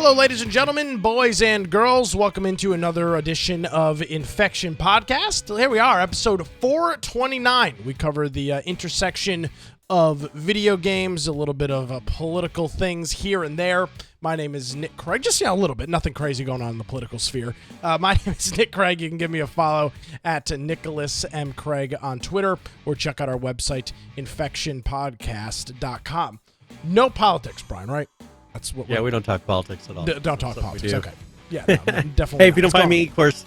Hello, ladies and gentlemen, boys and girls. Welcome into another edition of Infection Podcast. Here we are, episode 429. We cover the intersection of video games, a little bit of political things here and there. My name is Nick Craig. Just, a little bit. Nothing crazy going on in the political sphere. My name is Nick Craig. You can give me a follow at Nicholas M. Craig on Twitter or check out our website, infectionpodcast.com. No politics, Brian, right? That's what. Yeah, we don't talk politics at all. Don't talk politics. Okay. Yeah, no, definitely. Hey, if you don't find me, of course,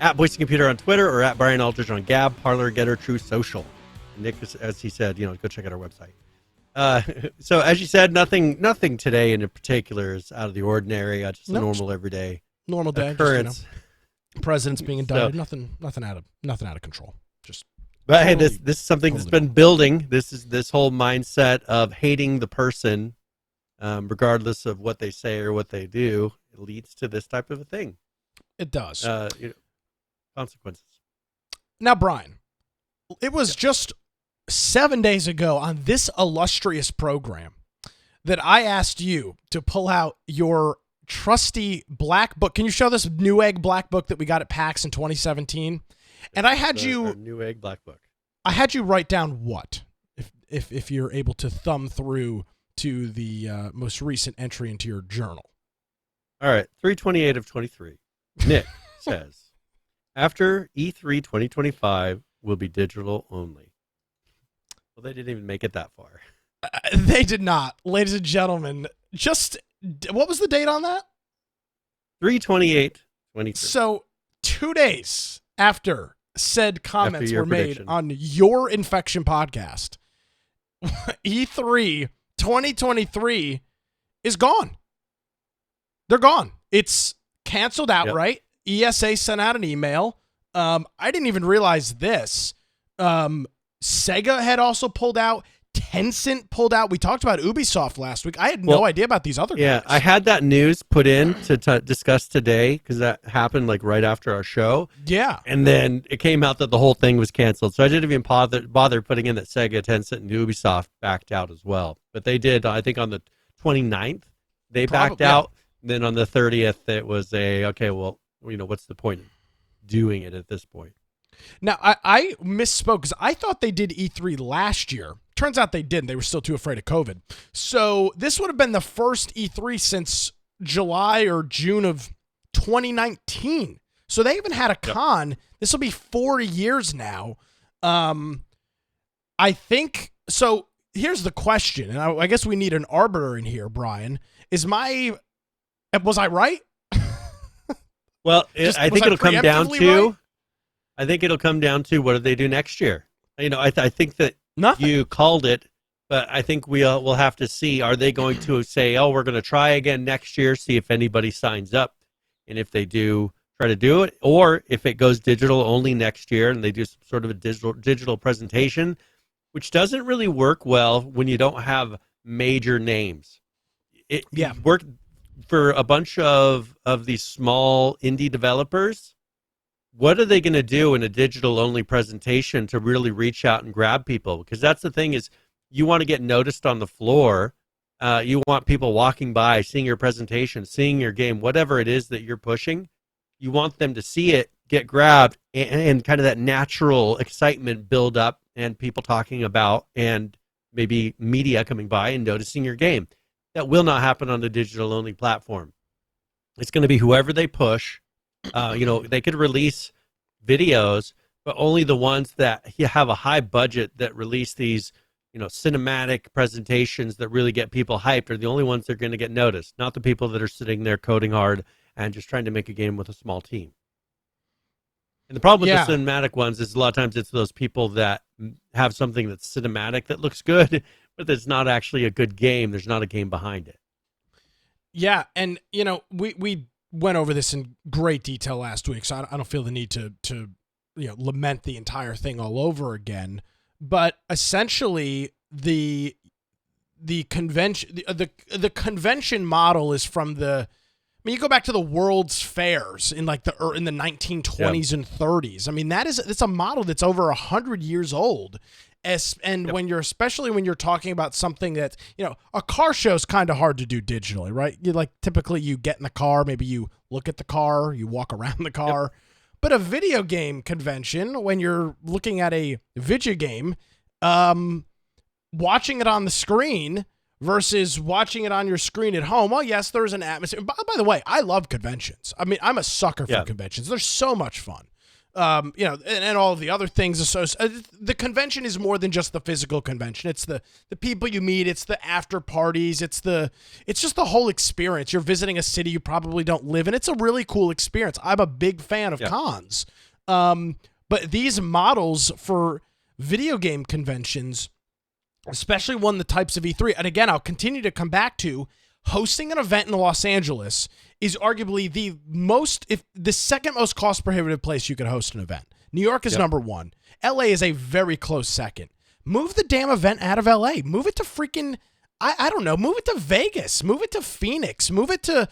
at Boise Computer on Twitter or at Brian Aldridge on Gab, Parler, Getter, True Social. Nick, as he said, go check out our website. So as you said, nothing today in particular is out of the ordinary. Just a normal everyday normal day occurrence. Just, presidents being indicted. Nothing out of control. But hey, this is something that's been building. This whole mindset of hating the person, regardless of what they say or what they do, it leads to this type of a thing. It does. Consequences. Now, Brian, it was just 7 days ago on this illustrious program that I asked you to pull out your trusty black book. Can you show this Newegg black book that we got at PAX in 2017? And I had you Newegg black book. I had you write down what, if you're able to thumb through to the most recent entry into your journal. All right, 328 of 23. Nick says, after E3 2025 will be digital only. Well, they didn't even make it that far. They did not. Ladies and gentlemen, what was the date on that? 3/28/23. So 2 days after said comments were prediction. made on your Infection Podcast, E3 2023 is gone. They're gone. It's canceled outright. Yep. ESA sent out an email. I didn't even realize this. Sega had also pulled out. Tencent pulled out. We talked about Ubisoft last week. I had no idea about these other guys. Yeah, I had that news put in to discuss today because that happened like right after our show. Yeah. And then it came out that the whole thing was canceled. So I didn't even bother putting in that Sega, Tencent, and Ubisoft backed out as well. But they did, I think, on the 29th, they backed out. Then on the 30th, it was what's the point of doing it at this point? Now, I misspoke because I thought they did E3 last year. Turns out they didn't. They were still too afraid of COVID. So this would have been the first E3 since July or June of 2019. So they haven't had a con. Yep. This will be 4 years now. I think, so here's the question, and I guess we need an arbiter in here, Brian. Was I right? Well, I think it'll come down to... Right? I think it'll come down to what do they do next year. I think that you called it, but I think we'll have to see. Are they going to say, we're going to try again next year, see if anybody signs up, and if they do, try to do it, or if it goes digital only next year and they do some sort of a digital presentation, which doesn't really work well when you don't have major names. It worked for a bunch of these small indie developers. What are they going to do in a digital-only presentation to really reach out and grab people? Because that's the thing is you want to get noticed on the floor. You want people walking by, seeing your presentation, seeing your game, whatever it is that you're pushing. You want them to see it, get grabbed, and kind of that natural excitement build up and people talking about and maybe media coming by and noticing your game. That will not happen on the digital-only platform. It's going to be whoever they push. They could release videos, but only the ones that have a high budget that release these, cinematic presentations that really get people hyped are the only ones that are going to get noticed, not the people that are sitting there coding hard and just trying to make a game with a small team. And the problem with the cinematic ones is a lot of times it's those people that have something that's cinematic that looks good, but that's not actually a good game. There's not a game behind it. Yeah, and, we went over this in great detail last week, so I don't feel the need to lament the entire thing all over again. But essentially, the convention model is from the. I mean, you go back to the World's Fairs in the 1920s and 30s. I mean, it's a model that's over 100 years old, And especially when you're talking about something that, a car show is kind of hard to do digitally, right? Typically you get in the car, maybe you look at the car, you walk around the car. Yep. But a video game convention, when you're looking at a video game, watching it on the screen versus watching it on your screen at home. Well, yes, there's an atmosphere. By the way, I love conventions. I mean, I'm a sucker for conventions. They're so much fun. And all of the other things associated. The convention is more than just the physical convention. It's the people you meet. It's the after parties. It's just the whole experience. You're visiting a city you probably don't live in. It's a really cool experience. I'm a big fan of cons. But these models for video game conventions, especially one the types of E3, and again, I'll continue to come back to, hosting an event in Los Angeles is arguably the second most cost prohibitive place you could host an event. New York is number one. LA is a very close second. Move the damn event out of LA. Move it to freaking, I don't know, move it to Vegas. Move it to Phoenix. Move it to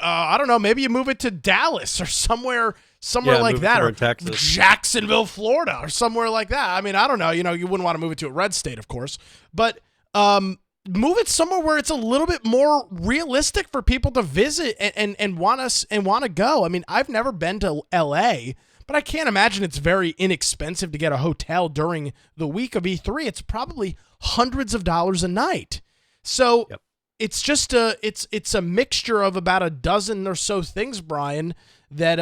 I don't know, maybe you move it to Dallas or somewhere like that, or Jacksonville, Florida, or somewhere like that. I mean, I don't know. You wouldn't want to move it to a red state, of course, but move it somewhere where it's a little bit more realistic for people to visit and want to go. I mean, I've never been to LA, but I can't imagine it's very inexpensive to get a hotel during the week of E3. It's probably hundreds of dollars a night. So it's just it's a mixture of about a dozen or so things, Brian, that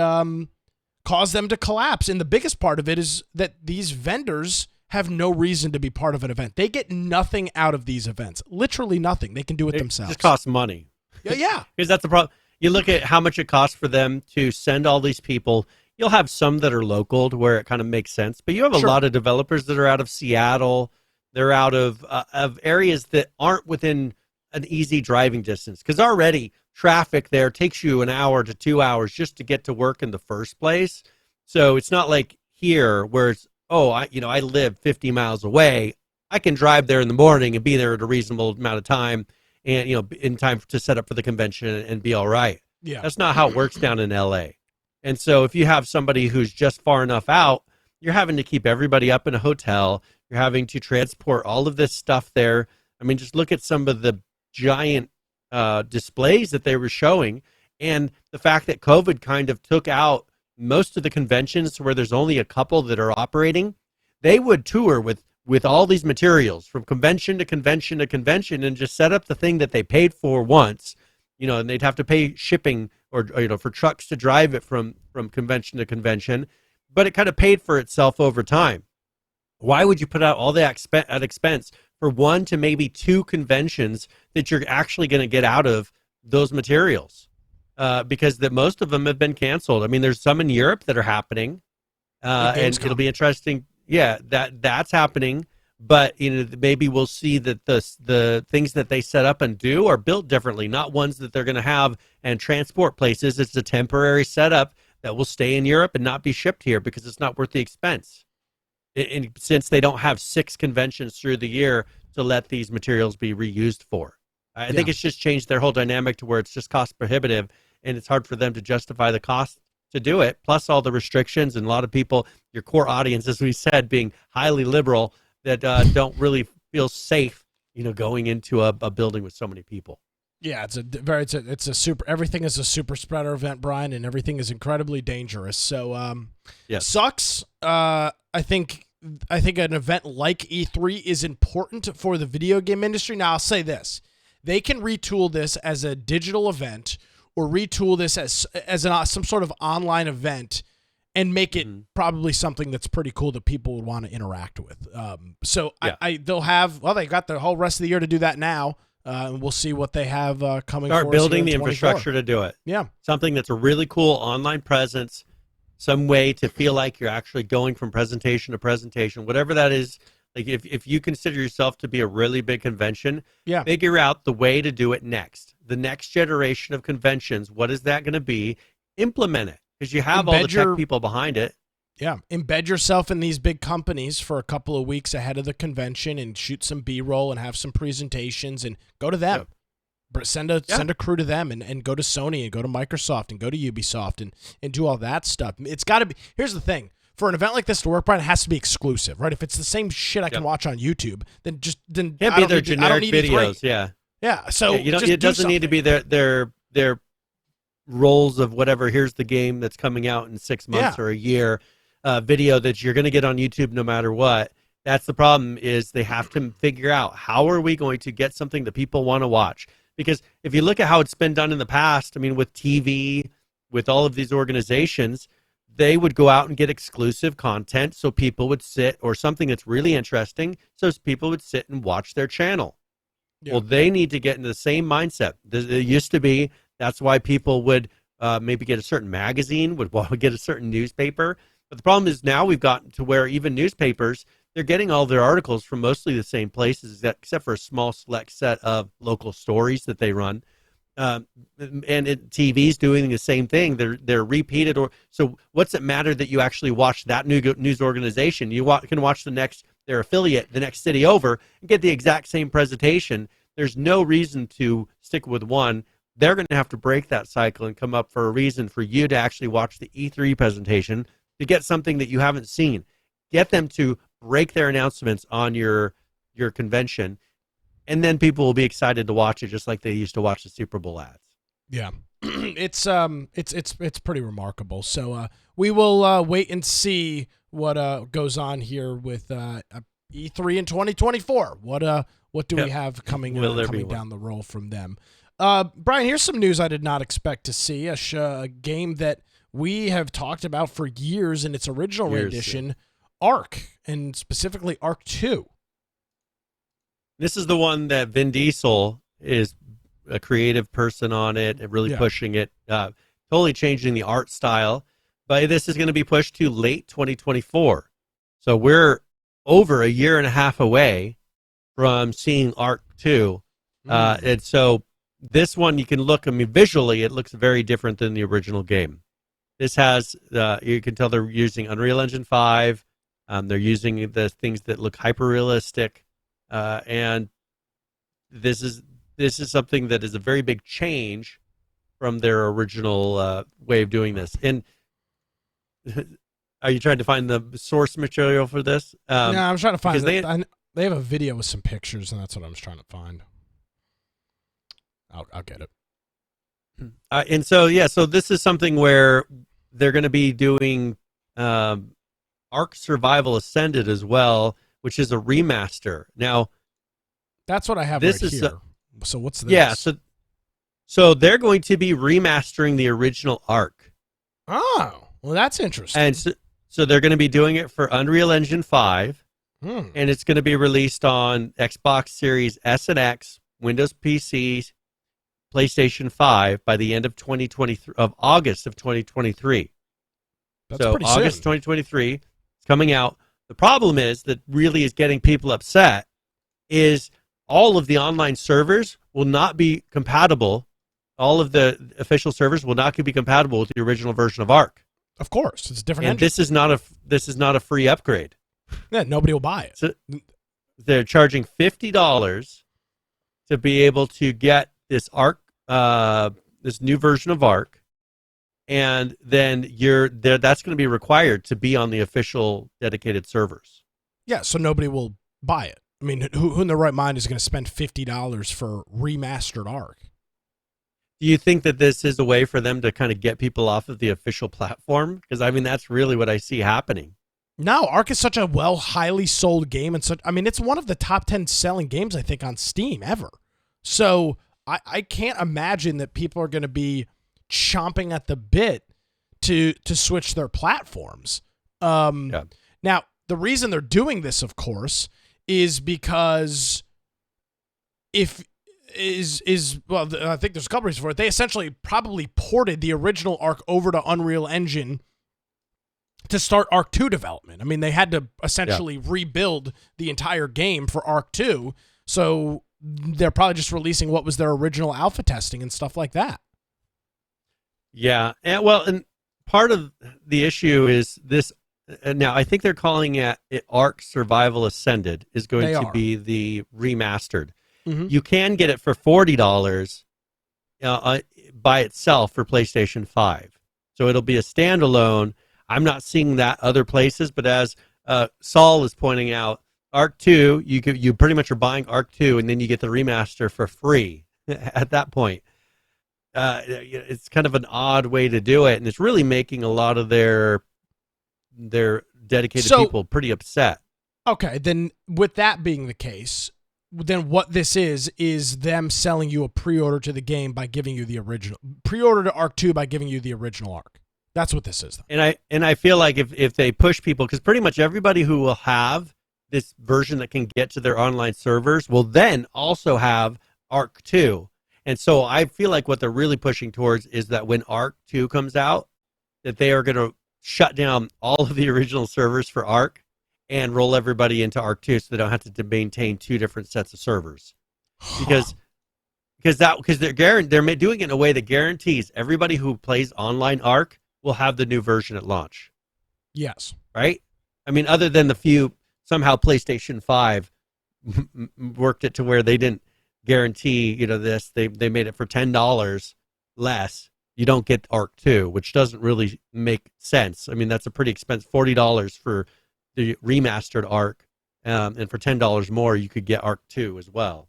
cause them to collapse. And the biggest part of it is that these vendors have no reason to be part of an event. They get nothing out of these events. Literally nothing. They can do it themselves. It just costs money. Yeah. Because that's the problem. You look at how much it costs for them to send all these people. You'll have some that are local to where it kind of makes sense, but you have a lot of developers that are out of Seattle. They're out of areas that aren't within an easy driving distance, because already traffic there takes you an hour to 2 hours just to get to work in the first place. So it's not like here where it's, I live 50 miles away. I can drive there in the morning and be there at a reasonable amount of time and, in time to set up for the convention and be all right. Yeah. That's not how it works down in LA. And so if you have somebody who's just far enough out, you're having to keep everybody up in a hotel. You're having to transport all of this stuff there. I mean, just look at some of the giant displays that they were showing, and the fact that COVID kind of took out most of the conventions where there's only a couple that are operating. They would tour with all these materials from convention to convention to convention and just set up the thing that they paid for once, and they'd have to pay shipping or for trucks to drive it from convention to convention, but it kind of paid for itself over time. Why would you put out all that expense for one to maybe two conventions that you're actually going to get out of those materials? Because most of them have been canceled. I mean, there's some in Europe that are happening, and it'll be interesting. Yeah, that's happening. But maybe we'll see that the things that they set up and do are built differently, not ones that they're going to have and transport places. It's a temporary setup that will stay in Europe and not be shipped here because it's not worth the expense. And since they don't have 6 conventions through the year to let these materials be reused for, I think it's just changed their whole dynamic to where it's just cost prohibitive. And it's hard for them to justify the cost to do it, plus all the restrictions and a lot of people, your core audience, as we said, being highly liberal, that don't really feel safe, going into a building with so many people. Yeah, it's a super. Everything is a super spreader event, Brian, and everything is incredibly dangerous. So, sucks. I think an event like E3 is important for the video game industry. Now, I'll say this: they can retool this as a digital event, or retool this as some sort of online event and make it probably something that's pretty cool that people would want to interact with. They got the whole rest of the year to do that now. And we'll see what they have coming. Start building the infrastructure to do it. Yeah. Something that's a really cool online presence, some way to feel like you're actually going from presentation to presentation, whatever that is. Like if you consider yourself to be a really big convention, figure out the way to do it next. The next generation of conventions, what is that going to be? Implement it, because you have all the tech people behind it. Yeah, embed yourself in these big companies for a couple of weeks ahead of the convention and shoot some B-roll and have some presentations and go to them. Yeah. Send a crew to them and go to Sony and go to Microsoft and go to Ubisoft and do all that stuff. It's got to be. Here's the thing. for an event like this to work, Brian, it has to be exclusive, right? If it's the same shit I can watch on YouTube, then can't be their generic videos. Yeah. So it doesn't need to be their rolls of whatever. Here's the game that's coming out in 6 months or a year. Video that you're going to get on YouTube no matter what. That's the problem, is they have to figure out, how are we going to get something that people want to watch? Because if you look at how it's been done in the past, I mean, with TV, with all of these organizations, they would go out and get exclusive content so people would sit, or something that's really interesting, so people would sit and watch their channel. Yeah. Well, they need to get into the same mindset. It used to be, that's why people would maybe get a certain magazine, would get a certain newspaper. But the problem is now we've gotten to where even newspapers, they're getting all their articles from mostly the same places, except for a small select set of local stories that they run. And TV's doing the same thing. They're repeated. So what's it matter that you actually watch that news organization? You can watch their affiliate the next city over and get the exact same presentation. There's no reason to stick with one. They're going to have to break that cycle and come up for a reason for you to actually watch the E3 presentation to get something that you haven't seen. Get them to break their announcements on your convention, and then people will be excited to watch it, just like they used to watch the Super Bowl ads. Yeah, it's pretty remarkable. So we will wait and see what goes on here with E3 in 2024. What do we have coming down the road from them? Brian, here's some news I did not expect to see. A game that we have talked about for years in its original rendition, Ark, and specifically Ark 2. This is the one that Vin Diesel is a creative person on it, and really pushing it, totally changing the art style. But this is going to be pushed to late 2024. So we're over a year and a half away from seeing Ark 2. And so this one, you can look, I mean, visually, it looks very different than the original game. This has, you can tell they're using Unreal Engine 5. They're using the things that look hyper-realistic. And this is something that is a very big change from their original way of doing this. And are you trying to find the source material for this? No, I'm trying to find it. They have a video with some pictures, and that's what I was trying to find. I'll get it. And so this is something where they're going to be doing Ark Survival Ascended as well, which is a remaster. Now, that's what I have here. So what's this? Yeah, so they're going to be remastering the original Ark. Oh, well, that's interesting. And so they're going to be doing it for Unreal Engine 5, and it's going to be released on Xbox Series S and X, Windows PCs, PlayStation 5 by the end of August of 2023. That's pretty soon. August 2023, it's coming out. The problem is that really is getting people upset is all of the online servers will not be compatible. All of the official servers will not be compatible with the original version of Ark. Of course, it's a different engine. And this is not a free upgrade. Yeah, nobody will buy it. So they're charging $50 to be able to get this Ark, this new version of Ark, and then that's going to be required to be on the official dedicated servers. Yeah, so nobody will buy it. I mean, who in their right mind is going to spend $50 for remastered Ark? Do you think that this is a way for them to kind of get people off of the official platform? Because, I mean, that's really what I see happening. No, Ark is such a highly sold game. And it's one of the top 10 selling games, I think, on Steam ever. So I can't imagine that people are going to be chomping at the bit to switch their platforms. Now, the reason they're doing this, of course, is because I think there's a couple reasons for it. They essentially probably ported the original Ark over to Unreal Engine to start Ark 2 development. I mean, they had to essentially rebuild the entire game for Ark 2, so they're probably just releasing what was their original alpha testing and stuff like that. Yeah, and part of the issue is this. Now, I think they're calling it Ark Survival Ascended is going to be the remastered. Mm-hmm. You can get it for $40 by itself for PlayStation 5. So it'll be a standalone. I'm not seeing that other places, but as Saul is pointing out, Ark 2, you pretty much are buying Ark 2, and then you get the remaster for free at that point. It's kind of an odd way to do it, and it's really making a lot of their dedicated people pretty upset. Okay, then with that being the case, then what this is them selling you a pre-order to the game by giving you the original pre-order to Ark 2 by giving you the original Ark. That's what this is. And I feel like if they push people, because pretty much everybody who will have this version that can get to their online servers will then also have Ark 2. And so I feel like what they're really pushing towards is that when Ark 2 comes out, that they are going to shut down all of the original servers for Ark and roll everybody into Ark 2 so they don't have to maintain two different sets of servers. Because they're doing it in a way that guarantees everybody who plays online Ark will have the new version at launch. Yes. Right? I mean, other than the few, somehow PlayStation 5 worked it to where they didn't guarantee, this. They made it for $10 less. You don't get Ark 2, which doesn't really make sense. I mean, that's a pretty expensive, $40 for the remastered Ark, and for $10 more, you could get Ark 2 as well.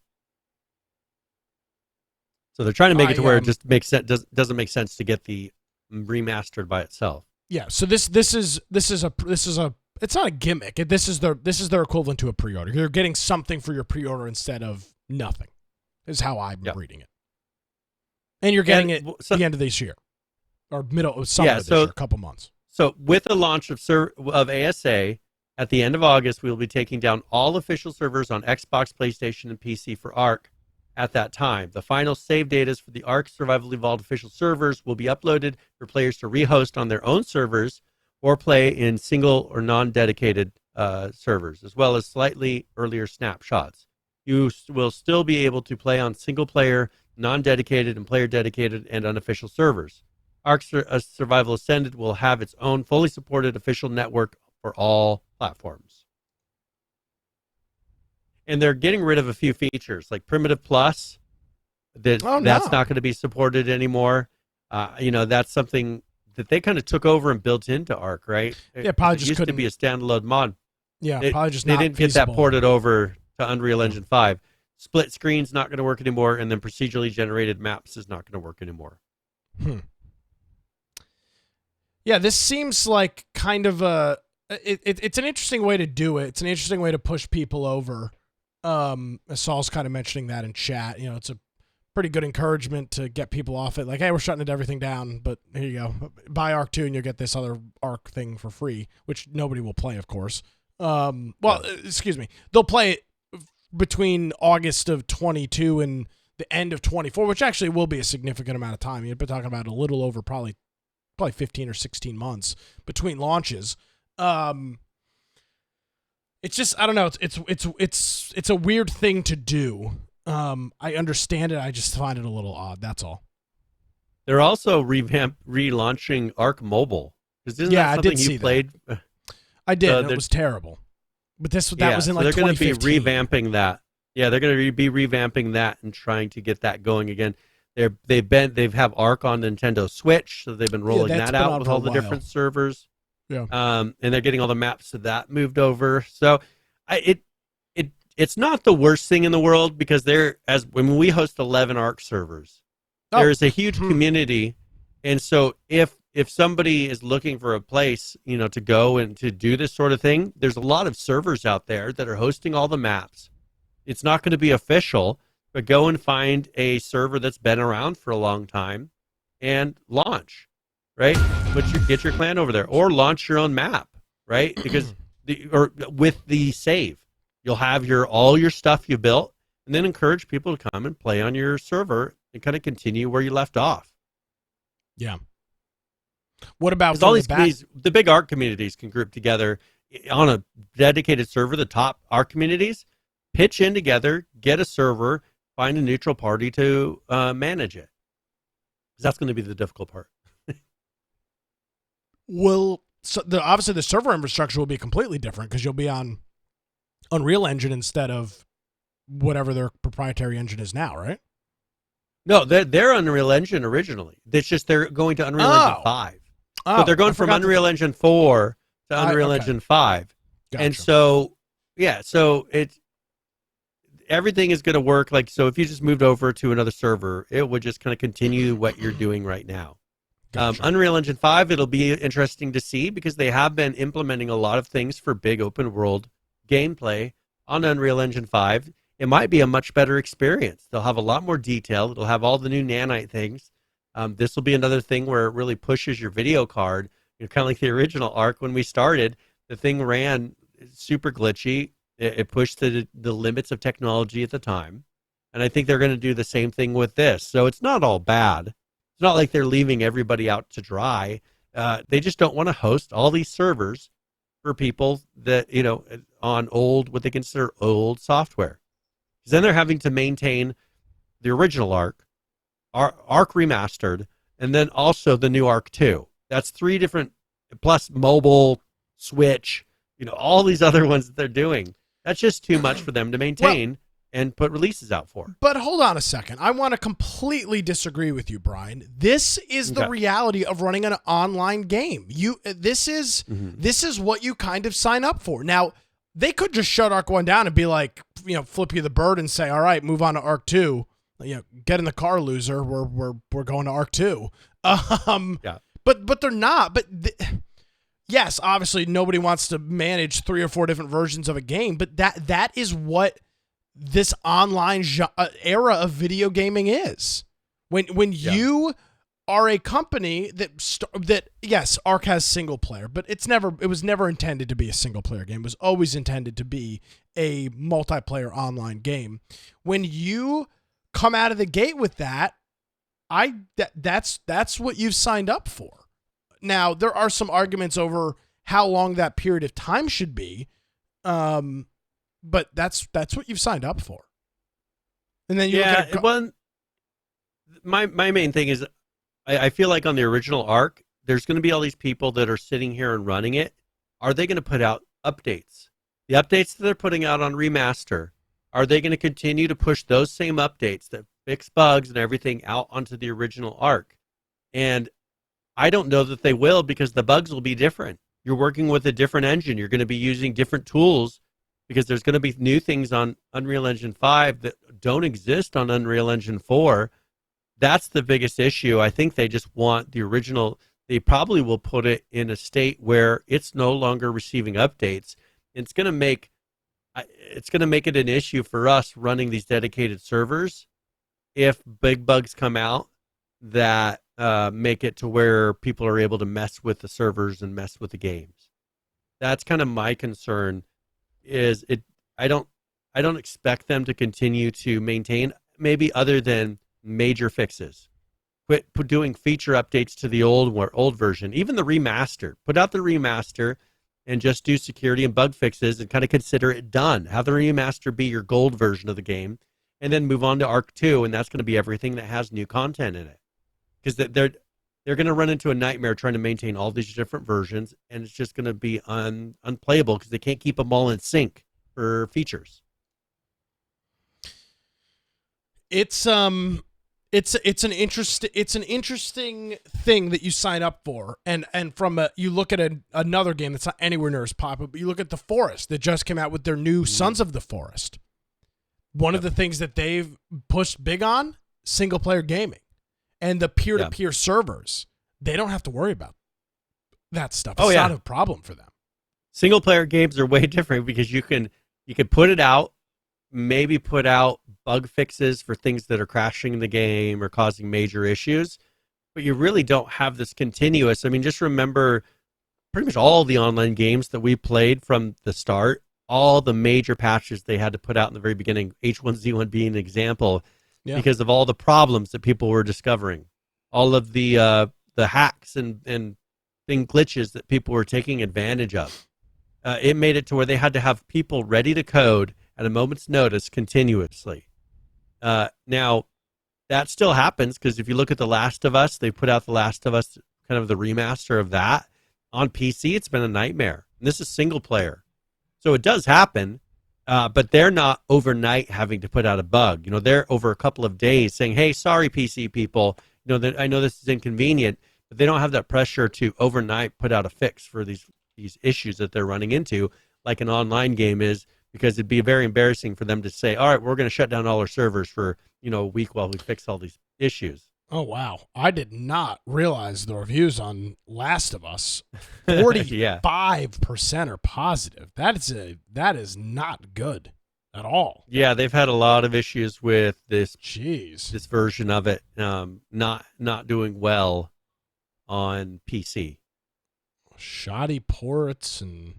So they're trying to make it to where it just makes sense. Doesn't make sense to get the remastered by itself. Yeah. So this is a it's not a gimmick. This is their equivalent to a pre-order. You're getting something for your pre-order instead of nothing. Is how I'm reading it. And you're getting it at the end of this year, or middle of summer of this year, a couple months. So with the launch of ASA at the end of August, we will be taking down all official servers on Xbox, PlayStation, and PC for Ark. At that time, the final save data for the Ark Survival Evolved official servers will be uploaded for players to rehost on their own servers or play in single or non-dedicated servers, as well as slightly earlier snapshots. You will still be able to play on single-player, non-dedicated, and player-dedicated and unofficial servers. Ark Survival Ascended will have its own fully supported official network for all platforms. And they're getting rid of a few features, like Primitive Plus. That's not going to be supported anymore. That's something that they kind of took over and built into Ark, right? Yeah, probably just used to be a standalone mod. Yeah, probably just they not didn't feasible. get that ported over to Unreal Engine 5. Split screen's not going to work anymore, and then procedurally generated maps is not going to work anymore. Yeah, this seems like kind of it's an interesting way to do it. It's an interesting way to push people over. Saul's kind of mentioning that in chat. It's a pretty good encouragement to get people off it. Like, hey, we're shutting everything down, but here you go. Buy Ark 2 and you'll get this other Ark thing for free, which nobody will play, of course. Excuse me. They'll play it between August of 22 and the end of 24, which actually will be a significant amount of time. You've been talking about a little over probably 15 or 16 months between launches. It's just, I don't know. It's a weird thing to do. I understand it. I just find it a little odd. That's all. They're also relaunching Ark Mobile. Isn't that something you played? I did. It was terrible. But that was in like 2015. They're going to be revamping that. Yeah, they're going to be revamping that and trying to get that going again. They've have Ark on Nintendo Switch, so they've been rolling that out with all the different servers. Yeah. And they're getting all the maps of that moved over. So it's not the worst thing in the world, because when we host 11 Ark servers, there is a huge community. And so if somebody is looking for a place, to go and to do this sort of thing, there's a lot of servers out there that are hosting all the maps. It's not going to be official, but go and find a server that's been around for a long time and launch, right? Get your clan over there, or launch your own map, right? Because with the save, you'll have all your stuff you built, and then encourage people to come and play on your server and kind of continue where you left off. Yeah. What about all these communities? The big Ark communities can group together on a dedicated server. The top Ark communities pitch in together, get a server, find a neutral party to manage it. Because that's going to be the difficult part. Obviously the server infrastructure will be completely different, because you'll be on Unreal Engine instead of whatever their proprietary engine is now, right? No, they're Unreal Engine originally. It's just they're going to Unreal Engine 5. So they're going from Unreal Engine 4 to Unreal Engine 5. Gotcha. And so, so everything is going to work. Like, so if you just moved over to another server, it would just kind of continue what you're doing right now. Gotcha. Unreal Engine 5, it'll be interesting to see because they have been implementing a lot of things for big open world gameplay on Unreal Engine 5. It might be a much better experience. They'll have a lot more detail. It'll have all the new nanite things. This will be another thing where it really pushes your video card. Kind of like the original Ark when we started, the thing ran super glitchy. It pushed the limits of technology at the time. And I think they're going to do the same thing with this. So it's not all bad. It's not like they're leaving everybody out to dry. They just don't want to host all these servers for people that, on what they consider old software. Because then they're having to maintain the original Ark Remastered, and then also the new Ark 2. That's 3 different, plus mobile, Switch, all these other ones that they're doing. That's just too much for them to maintain and put releases out for. But hold on a second. I want to completely disagree with you, Brian. This is the reality of running an online game. This is what you kind of sign up for. Now, they could just shut Ark 1 down and be like, flip you the bird and say, all right, move on to Ark 2. Get in the car, loser. We're going to Ark 2. But they're not. But yes, obviously nobody wants to manage 3 or 4 different versions of a game. But that is what this online era of video gaming is. When you are a company that yes, Ark has single player, but it was never intended to be a single player game. It was always intended to be a multiplayer online game. When you come out of the gate with that, that's what you've signed up for. Now, there are some arguments over how long that period of time should be, but that's what you've signed up for. And then my main thing is I feel like on the original Ark, there's going to be all these people that are sitting here and running it. Are they going to put out updates? The updates that they're putting out on Remaster, are they going to continue to push those same updates that fix bugs and everything out onto the original Ark? And I don't know that they will, because the bugs will be different. You're working with a different engine. You're going to be using different tools because there's going to be new things on Unreal Engine 5 that don't exist on Unreal Engine 4. That's the biggest issue. I think they just want the original. They probably will put it in a state where it's no longer receiving updates. It's going to make it an issue for us running these dedicated servers if big bugs come out that make it to where people are able to mess with the servers and mess with the games. That's kind of my concern. I don't expect them to continue to maintain, maybe other than major fixes. Quit doing feature updates to the old version, even the remaster. Put out the remaster and just do security and bug fixes and kind of consider it done. Have the remaster be your gold version of the game, and then move on to Ark 2, and that's going to be everything that has new content in it. Because they're going to run into a nightmare trying to maintain all these different versions, and it's just going to be unplayable because they can't keep them all in sync for features. It's an interesting thing that you sign up for, and you look at another game that's not anywhere near as popular, but you look at The Forest that just came out with their new Sons of the Forest. One of the things that they've pushed big on, single player gaming, and the peer-to-peer servers. They don't have to worry about that stuff. It's not a problem for them. Single player games are way different because you can put it out, maybe put out bug fixes for things that are crashing the game or causing major issues, but you really don't have this continuous. I mean, just remember pretty much all the online games that we played from the start, all the major patches they had to put out in the very beginning, H1Z1 being an example, because of all the problems that people were discovering, all of the hacks and thing glitches that people were taking advantage of. It made it to where they had to have people ready to code at a moment's notice continuously. Now, that still happens because if you look at The Last of Us, they put out The Last of Us, kind of the remaster of that. On PC, it's been a nightmare. And this is single player. So it does happen, but they're not overnight having to put out a bug. They're over a couple of days saying, hey, sorry, PC people. I know this is inconvenient. but they don't have that pressure to overnight put out a fix for these issues that they're running into, like an online game is, because it'd be very embarrassing for them to say, all right, we're going to shut down all our servers for a week while we fix all these issues. Oh, wow. I did not realize the reviews on Last of Us. 45% are positive. That is not good at all. Yeah, they've had a lot of issues with this version of it not doing well on PC. Shoddy ports and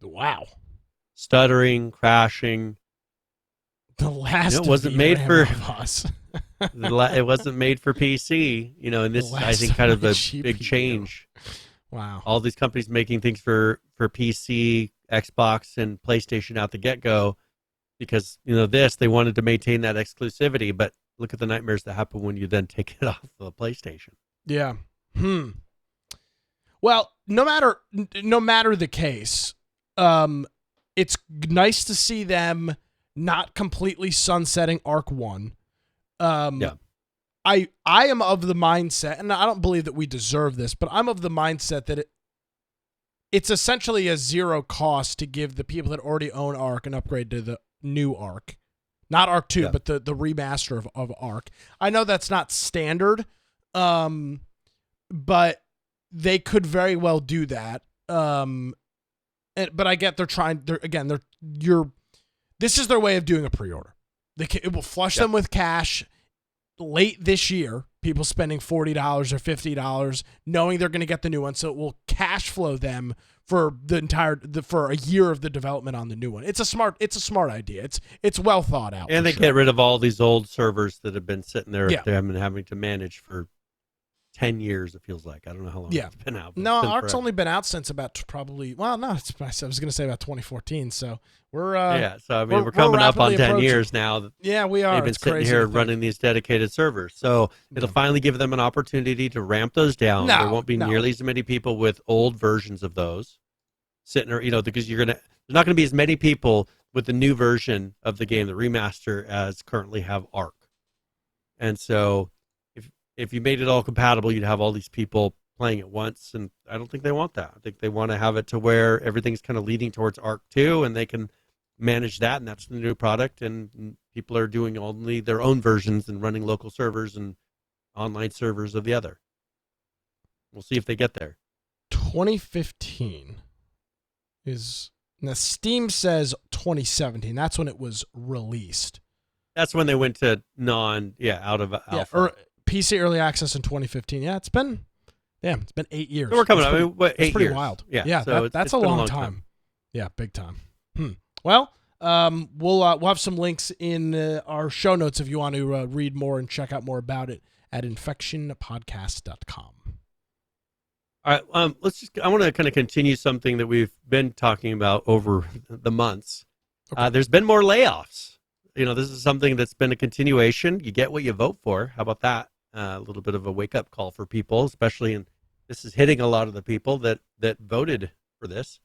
wow. Stuttering, crashing. The last it wasn't made for us. It wasn't made for PC, and this is, I think, kind of a big change. Wow. All these companies making things for PC, Xbox, and PlayStation out the get-go because, they wanted to maintain that exclusivity, but look at the nightmares that happen when you then take it off the PlayStation. Yeah. Well, no matter the case, it's nice to see them not completely sunsetting Arc 1. I am of the mindset, and I don't believe that we deserve this, but I'm of the mindset that it's essentially a zero cost to give the people that already own Arc an upgrade to the new Arc. Not Arc 2, but the remaster of Arc. I know that's not standard, but they could very well do that. But I get this is their way of doing a pre-order. It will flush them with cash late this year, people spending $40 or $50, knowing they're going to get the new one. So it will cash flow them for for a year of the development on the new one. It's a smart idea. It's well thought out. And they get rid of all these old servers that have been sitting there. They have been having to manage for 10 years, it feels like. I don't know how long it's been out. No, Arc's only been out since about I was going to say about 2014. So we're we're coming up on 10 years now. Yeah, we are. They've been sitting here running these dedicated servers. So it'll finally give them an opportunity to ramp those down. There won't be nearly as many people with old versions of those sitting there, because there's not going to be as many people with the new version of the game, the remaster, as currently have Arc. And so if you made it all compatible, you'd have all these people playing it once, and I don't think they want that. I think they want to have it to where everything's kind of leading towards Arc 2, and they can manage that, and that's the new product, and people are doing only their own versions and running local servers and online servers of the other. We'll see if they get there. 2015 is... Now, Steam says 2017. That's when it was released. That's when they went to out of alpha. PC early access in 2015. Yeah, it's been 8 years. So we're coming up. 8 years. It's pretty wild. Yeah, so that's a long time. Yeah, big time. Well, we'll have some links in our show notes if you want to read more and check out more about it at infectionpodcast.com. All right, I want to kind of continue something that we've been talking about over the months. Okay. There's been more layoffs. This is something that's been a continuation. You get what you vote for. How about that? A little bit of a wake-up call for people, especially, and this is hitting a lot of the people that voted for this.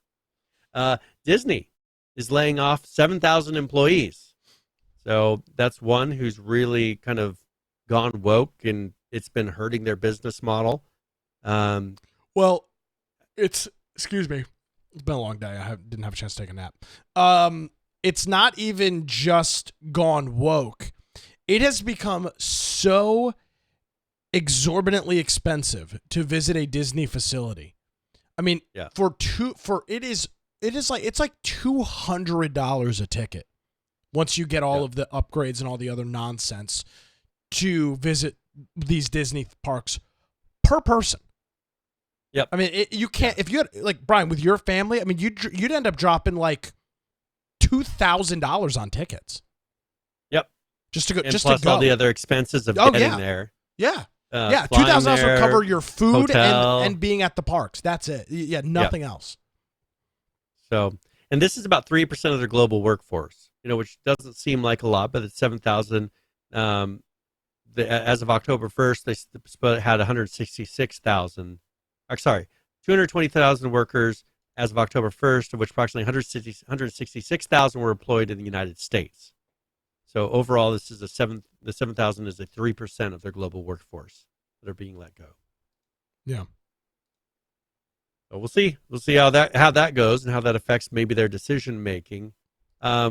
Disney is laying off 7,000 employees. So that's one who's really kind of gone woke, and it's been hurting their business model. Excuse me. It's been a long day. I didn't have a chance to take a nap. It's not even just gone woke. It has become so exorbitantly expensive to visit a Disney facility. I mean, it's like $200 a ticket once you get all of the upgrades and all the other nonsense to visit these Disney parks per person. Yep. I mean, you can't, if you had, like, Brian, with your family, I mean, you'd end up dropping like $2,000 on tickets. Yep. Just to go. Plus all the other expenses of getting there. Yeah. $2,000 will cover your food and being at the parks. That's it. Yeah, nothing else. So, and this is about 3% of their global workforce, which doesn't seem like a lot, but it's 7,000. As of October 1st, they had 220,000 workers as of October 1st, of which approximately 166,000 were employed in the United States. So overall, this is the 7,000 is 3% of their global workforce that are being let go. Yeah. So we'll see. We'll see how that goes and how that affects maybe their decision making.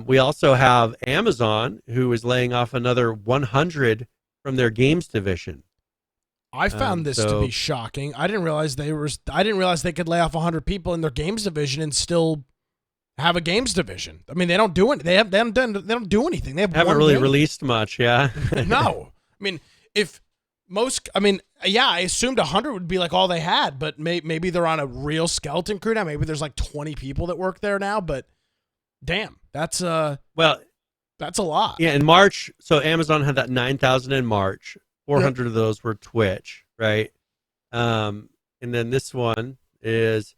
We also have Amazon, who is laying off another 100 from their games division. I found this to be shocking. I didn't realize they could lay off 100 people in their games division and still have a games division. I mean, they don't do it. They don't do anything. They haven't really released much. Yeah. No. I mean, I assumed 100 would be like all they had, but maybe they're on a real skeleton crew now. Maybe there's like 20 people that work there now, but damn, that's a lot. Yeah, in March, so Amazon had that 9,000 in March. 400 of those were Twitch, right? And then this one is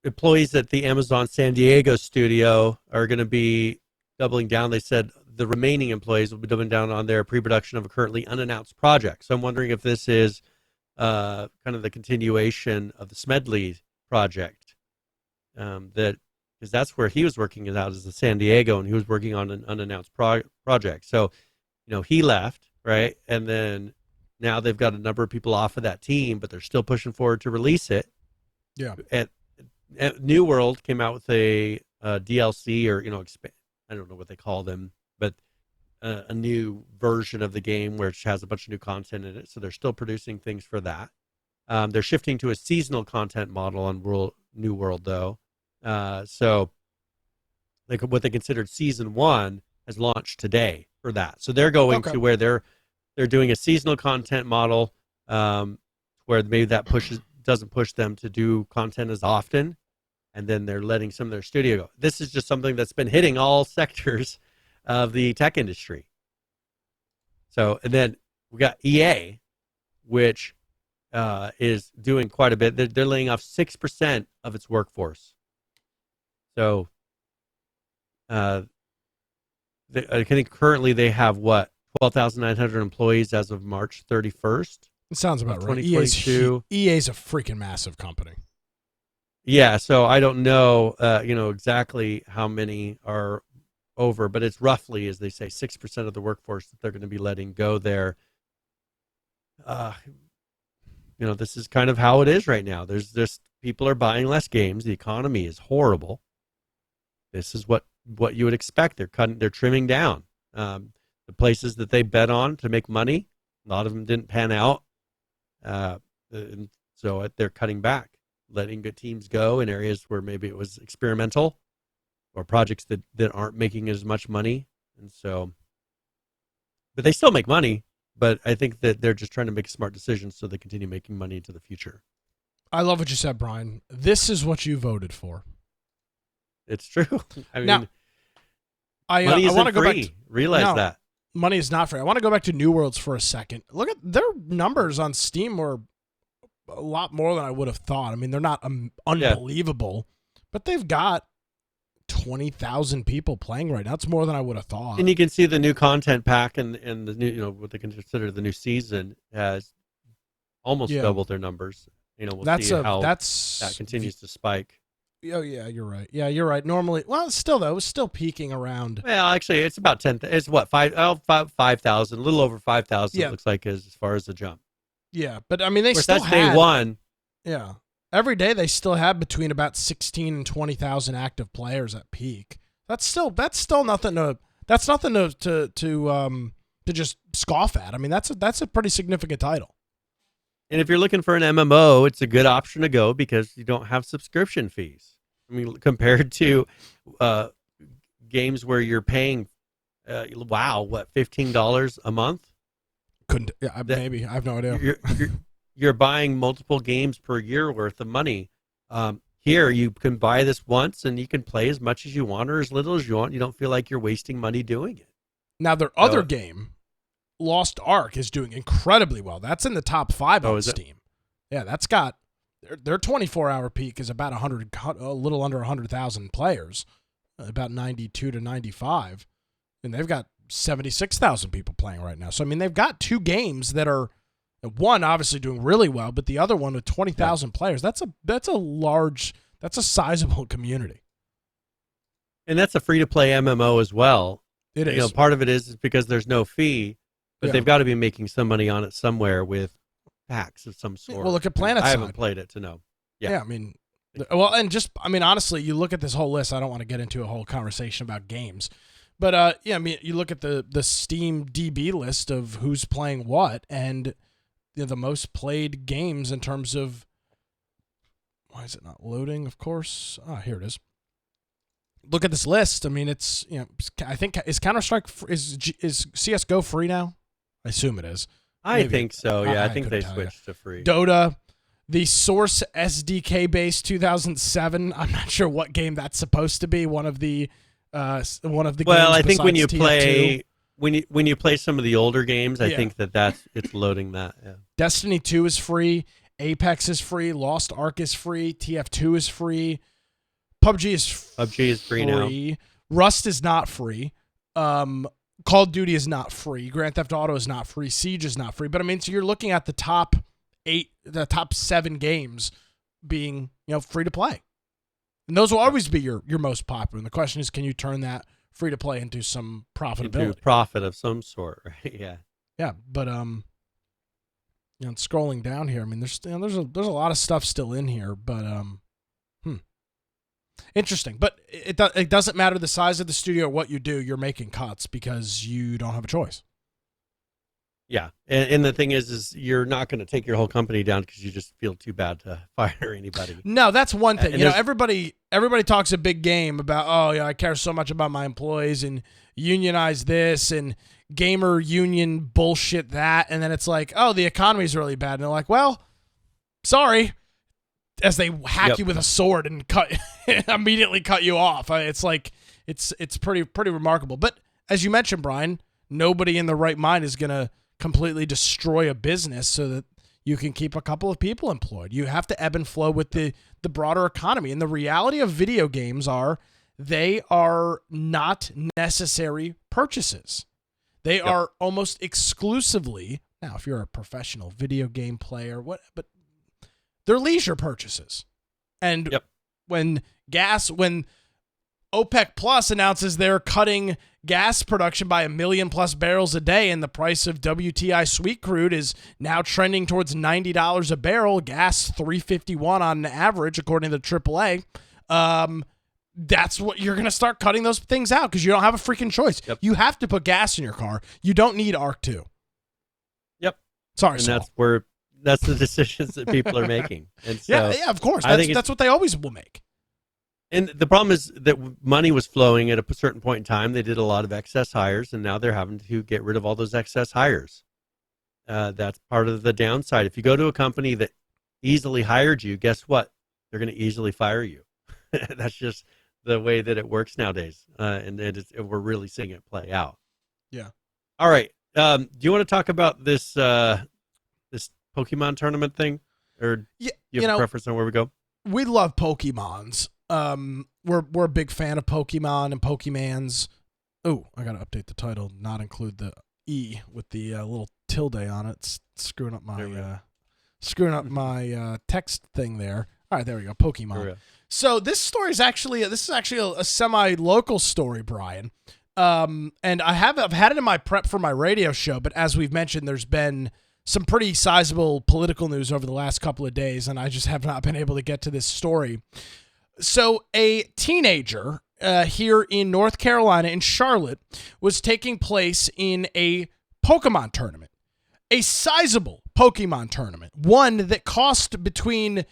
employees at the Amazon San Diego studio are going to be doubling down. They said the remaining employees will be doubling down on their pre-production of a currently unannounced project. So I'm wondering if this is kind of the continuation of the Smedley project, because that's where he was working out as the San Diego, and he was working on an unannounced project. So, he left, right? And then now they've got a number of people off of that team, but they're still pushing forward to release it. Yeah. At New World came out with a DLC or, I don't know what they call them, but a new version of the game which has a bunch of new content in it. So they're still producing things for that. They're shifting to a seasonal content model on New World, though. So what they considered season 1 has launched today for that. So they're going to where they're doing a seasonal content model, where maybe that doesn't push them to do content as often, and then they're letting some of their studio go. This is just something that's been hitting all sectors of the tech industry. So, and then we got EA, which is doing quite a bit. They're laying off 6% of its workforce. So, I think currently they have 12,900 employees as of March 31st. It sounds about right. EA's a freaking massive company. Yeah, so I don't know, exactly how many are over, but it's roughly, as they say, 6% of the workforce that they're going to be letting go there. This is kind of how it is right now. There's just people are buying less games. The economy is horrible. This is what you would expect. They're trimming down. The places that they bet on to make money, a lot of them didn't pan out. And so they're cutting back, letting good teams go in areas where maybe it was experimental or projects that aren't making as much money. And so, but they still make money, but I think that they're just trying to make smart decisions so they continue making money into the future. I love what you said, Brian. This is what you voted for. It's true. I mean, now, money isn't free. Realize that. Money is not free. I want to go back to New Worlds for a second. Look at their numbers on Steam were a lot more than I would have thought. I mean, they're not unbelievable, but they've got 20,000 people playing right now. That's more than I would have thought. And you can see the new content pack and the new, what they consider the new season has almost doubled their numbers. We'll see how that continues to spike. Oh, yeah, you're right. Yeah, you're right. Normally, well, still, though, it was still peaking around. Well, actually, it's about 10. It's what, 5,000, a little over 5,000, it looks like, as far as the jump. Yeah, but I mean, they still had. That's day one. Yeah. Every day, they still have between about 16 and 20,000 active players at peak. That's still nothing to just scoff at. I mean, that's a pretty significant title. And if you're looking for an MMO, it's a good option to go because you don't have subscription fees. I mean, compared to games where you're paying, $15 a month? Maybe. I have no idea. You're buying multiple games per year worth of money. Here, you can buy this once and you can play as much as you want or as little as you want. You don't feel like you're wasting money doing it. Now, their other game, Lost Ark, is doing incredibly well. That's in the top 5 on Steam. Yeah, that's got their 24-hour peak is about a little under 100,000 players, about 92 to 95, and they've got 76,000 people playing right now. So I mean, they've got 2 games that are one obviously doing really well, but the other one with 20,000 players. That's a sizable community. And that's a free-to-play MMO as well. It is. You know, part of it is because there's no fee, but they've got to be making some money on it somewhere with packs of some sort. Well, look at PlanetSide. I haven't played it to know. Yeah, I mean, well, and just, I mean, honestly, you look at this whole list. I don't want to get into a whole conversation about games, but yeah, I mean, you look at the Steam DB list of who's playing what, and the most played games in terms of. Why is it not loading? Of course, here it is. Look at this list. I mean, it's, you know, I think, is Counter-Strike, is CSGO free now? I assume it is. I think so. Yeah, I think they switched to free. Dota, the Source SDK based 2007. I'm not sure what game that's supposed to be. One of the games. Well, I think when you play when you play some of the older games, I think it's loading that. Yeah. Destiny 2 is free. Apex is free. Lost Ark is free. TF2 is free. PUBG is free now. Rust is not free. Call of Duty is not free. Grand Theft Auto is not free. Siege is not free. But I mean, so you're looking at the top 7 games being, you know, free to play, and those will always be your most popular. And the question is, can you turn that free to play into some profitability, into profit of some sort? Right? Yeah. Yeah, but you know, scrolling down here, I mean, there's a lot of stuff still in here, but interesting. But it doesn't matter the size of the studio or what you do, you're making cuts because you don't have a choice. Yeah, and the thing is you're not going to take your whole company down because you just feel too bad to fire anybody. No, that's one thing. You know, everybody talks a big game about, oh yeah, I care so much about my employees and unionize this and gamer union bullshit that, and then it's like, oh, the economy's really bad, and they're like, well, sorry, as they hack you with a sword and immediately cut you off. It's like it's pretty remarkable. But as you mentioned, Brian, nobody in their right mind is gonna completely destroy a business so that you can keep a couple of people employed. You have to ebb and flow with the broader economy. And the reality of video games they are not necessary purchases. They are almost exclusively, now if you're a professional video game player, but they're leisure purchases. And when OPEC Plus announces they're cutting gas production by 1 million plus barrels a day, and the price of WTI sweet crude is now trending towards $90 a barrel, gas $3.51 on average, according to AAA, that's what you're going to start cutting those things out because you don't have a freaking choice. Yep. You have to put gas in your car. You don't need ARC 2. Yep. Sorry, and that's the decisions that people are making. And so yeah, of course. That's what they always will make. And the problem is that money was flowing at a certain point in time. They did a lot of excess hires, and now they're having to get rid of all those excess hires. That's part of the downside. If you go to a company that easily hired you, guess what? They're going to easily fire you. That's just the way that it works nowadays, and we're really seeing it play out. Yeah. All right. Do you want to talk about this this Pokemon tournament thing, or do you have a preference on where we go? We love Pokemons. We're a big fan of Pokemon and Pokemans. Oh, I gotta update the title, not include the E with the little tilde on it. It's screwing up my text thing there. All right, there we go. Pokemon. So this story is actually a semi-local story, Brian. And I've had it in my prep for my radio show, but as we've mentioned, there's been some pretty sizable political news over the last couple of days, and I just have not been able to get to this story. So a teenager here in North Carolina, in Charlotte, was taking place in a Pokemon tournament, a sizable Pokemon tournament, one that cost between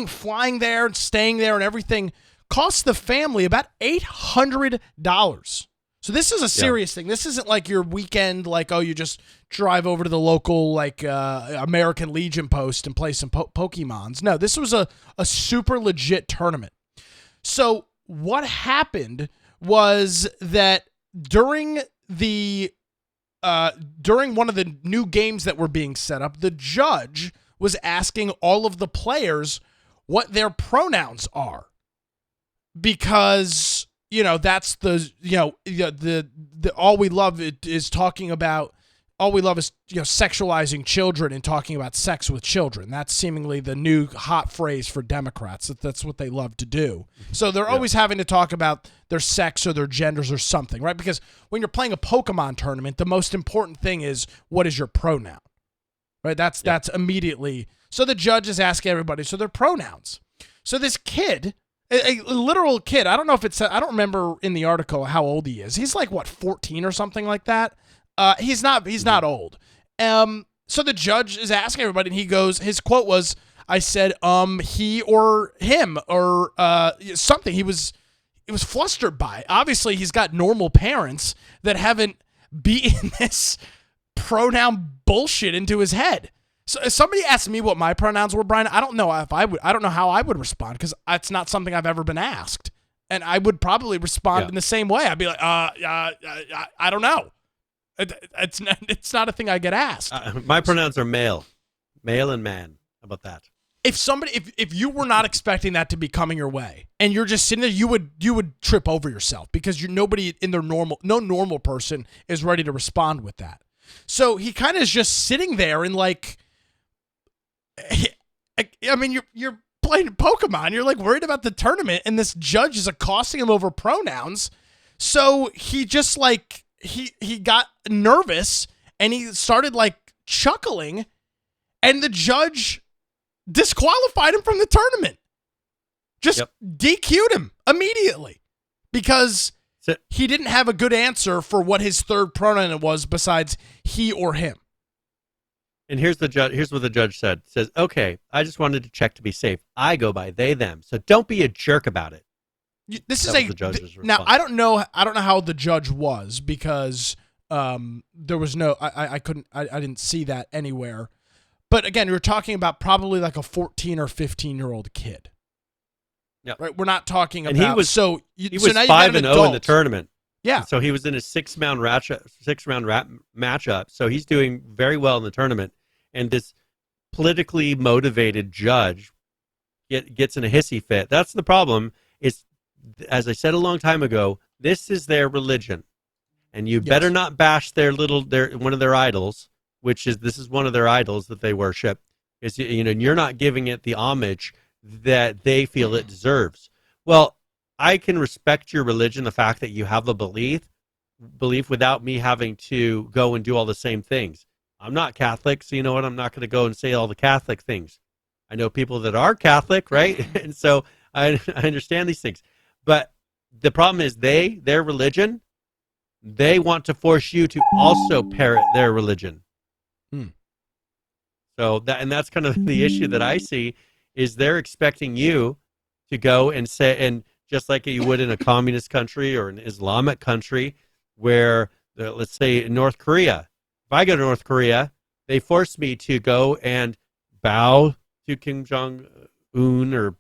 flying there and staying there and everything, cost the family about $800. So this is a serious thing. This isn't like your weekend, like, oh, you just drive over to the local, like, American Legion post and play some Pokemons. No, this was a super legit tournament. So what happened was that during one of the new games that were being set up, the judge was asking all of the players what their pronouns are, because, you know, that's the all we love is talking about all we love is, sexualizing children and talking about sex with children. That's seemingly the new hot phrase for Democrats. That's what they love to do. So they're always having to talk about their sex or their genders or something, right? Because when you're playing a Pokemon tournament, the most important thing is, what is your pronoun, right? That's immediately. So the judge is asking everybody, so their pronouns. So this kid, a literal kid, I don't know if I don't remember in the article how old he is. He's like, 14 or something like that? He's not old. So the judge is asking everybody, and he goes, his quote was, I said, he or him or something. He was flustered by it. Obviously, he's got normal parents that haven't beaten this pronoun bullshit into his head. So if somebody asked me what my pronouns were, Brian, I don't know how I would respond, because it's not something I've ever been asked. And I would probably respond in the same way. I'd be like, I don't know. It's not a thing I get asked. My pronouns are male and man. How about that? If you were not expecting that to be coming your way, and you're just sitting there, you would trip over yourself, because no normal person is ready to respond with that. So he kind of is just sitting there and like, I mean, you're playing Pokemon, you're like worried about the tournament, and this judge is accosting him over pronouns. So he just like. He got nervous, and he started like chuckling, and the judge disqualified him from the tournament. Just DQ'd him immediately because he didn't have a good answer for what his third pronoun was besides he or him. And here's what the judge said. It says, okay, I just wanted to check to be safe. I go by they, them. So don't be a jerk about it. Now I don't know how the judge was, because there was no I didn't see that anywhere. But again, you're talking about probably like a 14 or 15-year-old kid. Yeah. Right. We're not talking about. And he was 5-0 in the tournament. Yeah. So he was in a six-round matchup. So he's doing very well in the tournament. And this politically motivated judge gets in a hissy fit. That's the problem. It's, as I said a long time ago, this is their religion, and you better not bash one of their idols, this is one of their idols that they worship. Is, you're not giving it the homage that they feel it deserves. Well, I can respect your religion, the fact that you have a belief without me having to go and do all the same things. I'm not Catholic, so you know what? I'm not going to go and say all the Catholic things. I know people that are Catholic, right? And so I understand these things. But the problem is their religion, they want to force you to also parrot their religion. So that's kind of the issue that I see, is they're expecting you to go and say, and just like you would in a communist country or an Islamic country, where let's say in North Korea, if I go to North Korea, they force me to go and bow to Kim Jong-un or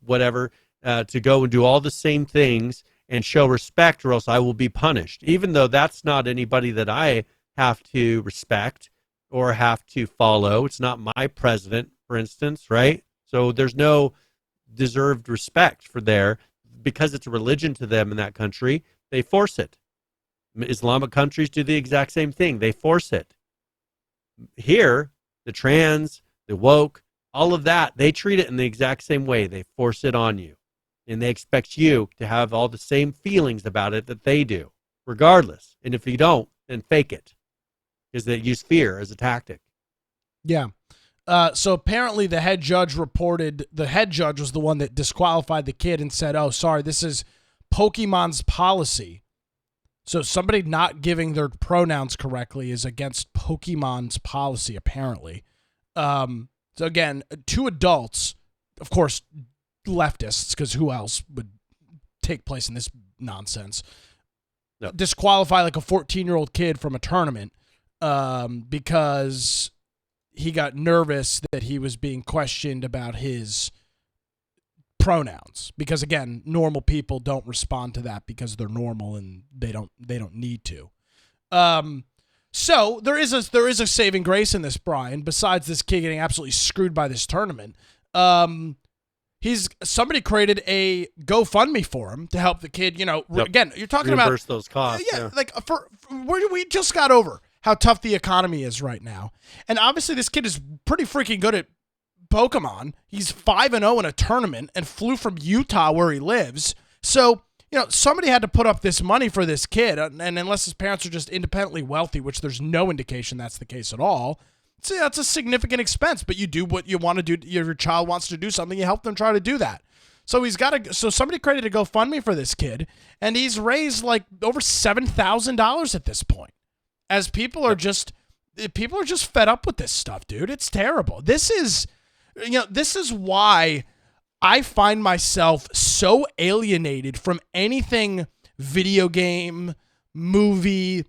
whatever, to go and do all the same things and show respect, or else I will be punished, even though that's not anybody that I have to respect or have to follow. It's not my president, for instance, right? So there's no deserved respect for because it's a religion to them in that country, they force it. Islamic countries do the exact same thing. They force it. Here, the trans, the woke, all of that, they treat it in the exact same way. They force it on you. And they expect you to have all the same feelings about it that they do, regardless. And if you don't, then fake it. Because they use fear as a tactic. Yeah. So apparently the head judge was the one that disqualified the kid and said, oh, sorry, this is Pokemon's policy. So somebody not giving their pronouns correctly is against Pokemon's policy, apparently. So again, two adults, of course, leftists, because who else would take place in this nonsense, disqualify like a 14-year-old kid from a tournament because he got nervous that he was being questioned about his pronouns. Because again, normal people don't respond to that because they're normal and they don't need to. So there is a saving grace in this, Brian, besides this kid getting absolutely screwed by this tournament. Somebody created a GoFundMe for him to help the kid, again, you're talking reimburse those costs. Yeah. Like for where we just got over how tough the economy is right now. And obviously this kid is pretty freaking good at Pokemon. He's 5-0 in a tournament and flew from Utah where he lives. So, somebody had to put up this money for this kid. And unless his parents are just independently wealthy, which there's no indication that's the case at all, that's a significant expense. But you do what you want to do. Your child wants to do something, you help them try to do that. So so somebody created a GoFundMe for this kid, and he's raised like over $7,000 at this point. As people are just fed up with this stuff, dude. It's terrible. This is why I find myself so alienated from anything video game, movie,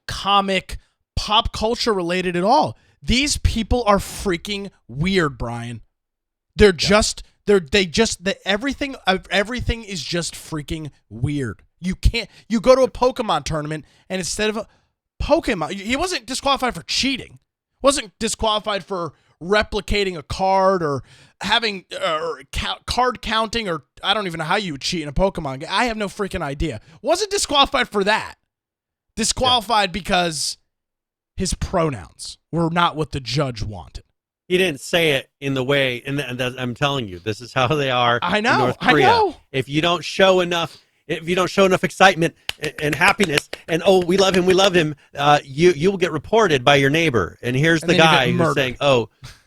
comic, pop culture related at all. These people are freaking weird, Brian. Everything is just freaking weird. You go to a Pokemon tournament, and instead of a Pokemon, he wasn't disqualified for cheating. Wasn't disqualified for replicating a card or having card counting, or I don't even know how you would cheat in a Pokemon game. I have no freaking idea. Wasn't disqualified for that. Disqualified because his pronouns were not what the judge wanted. He didn't say it in the way, and I'm telling you, this is how they are. I know. In North Korea. I know. If you don't show enough excitement and happiness, and we love him, you will get reported by your neighbor. And here's the guy who's saying,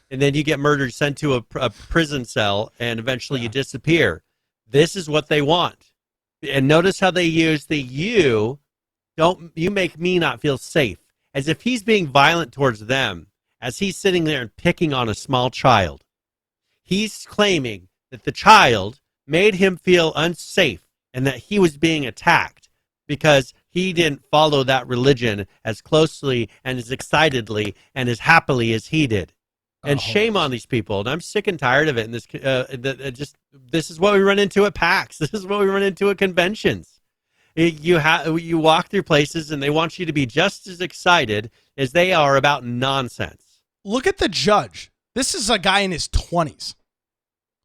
and then you get murdered, sent to a prison cell, and eventually you disappear. This is what they want. And notice how they use the you make me not feel safe, as if he's being violent towards them, as he's sitting there and picking on a small child. He's claiming that the child made him feel unsafe and that he was being attacked because he didn't follow that religion as closely and as excitedly and as happily as he did. And shame on these people. And I'm sick and tired of it. And this is what we run into at PAX. This is what we run into at conventions. You walk through places and they want you to be just as excited as they are about nonsense. Look at the judge. This is a guy in his 20s.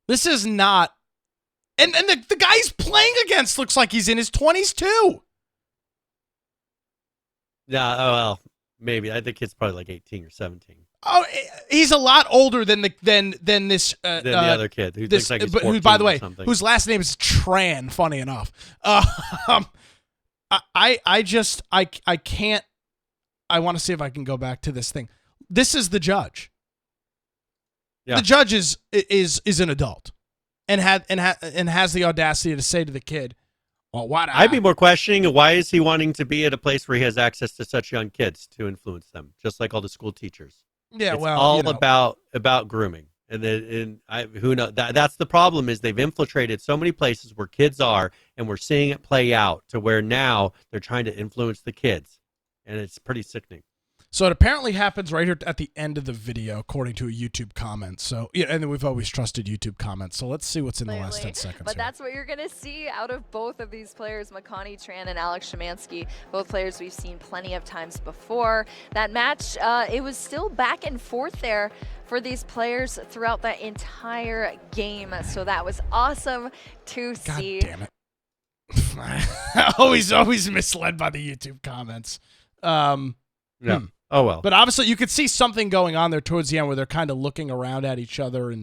This is not... And the guy he's playing against looks like he's in his 20s too. Yeah, well, maybe. I think it's probably like 18 or 17. Oh, he's a lot older than this than the other kid who looks like he's 14 by the way, something. Whose last name is Tran. Funny enough, I can't. I want to see if I can go back to this thing. This is the judge. Yeah. The judge is an adult, and has the audacity to say to the kid, "Well, why?" I'd be more questioning why is he wanting to be at a place where he has access to such young kids to influence them, just like all the school teachers. Yeah, it's all about grooming, who knows? That's the problem. Is they've infiltrated so many places where kids are, and we're seeing it play out to where now they're trying to influence the kids, and it's pretty sickening. So it apparently happens right here at the end of the video, according to a YouTube comment. So yeah, and then we've always trusted YouTube comments. So let's see what's in the last 10 seconds. But that's what you're going to see out of both of these players, Makani Tran and Alex Szymanski, both players we've seen plenty of times before. That match, it was still back and forth there for these players throughout the entire game. So that was awesome to see. God damn it. always misled by the YouTube comments. Yeah. Oh, well. But obviously you could see something going on there towards the end where they're kind of looking around at each other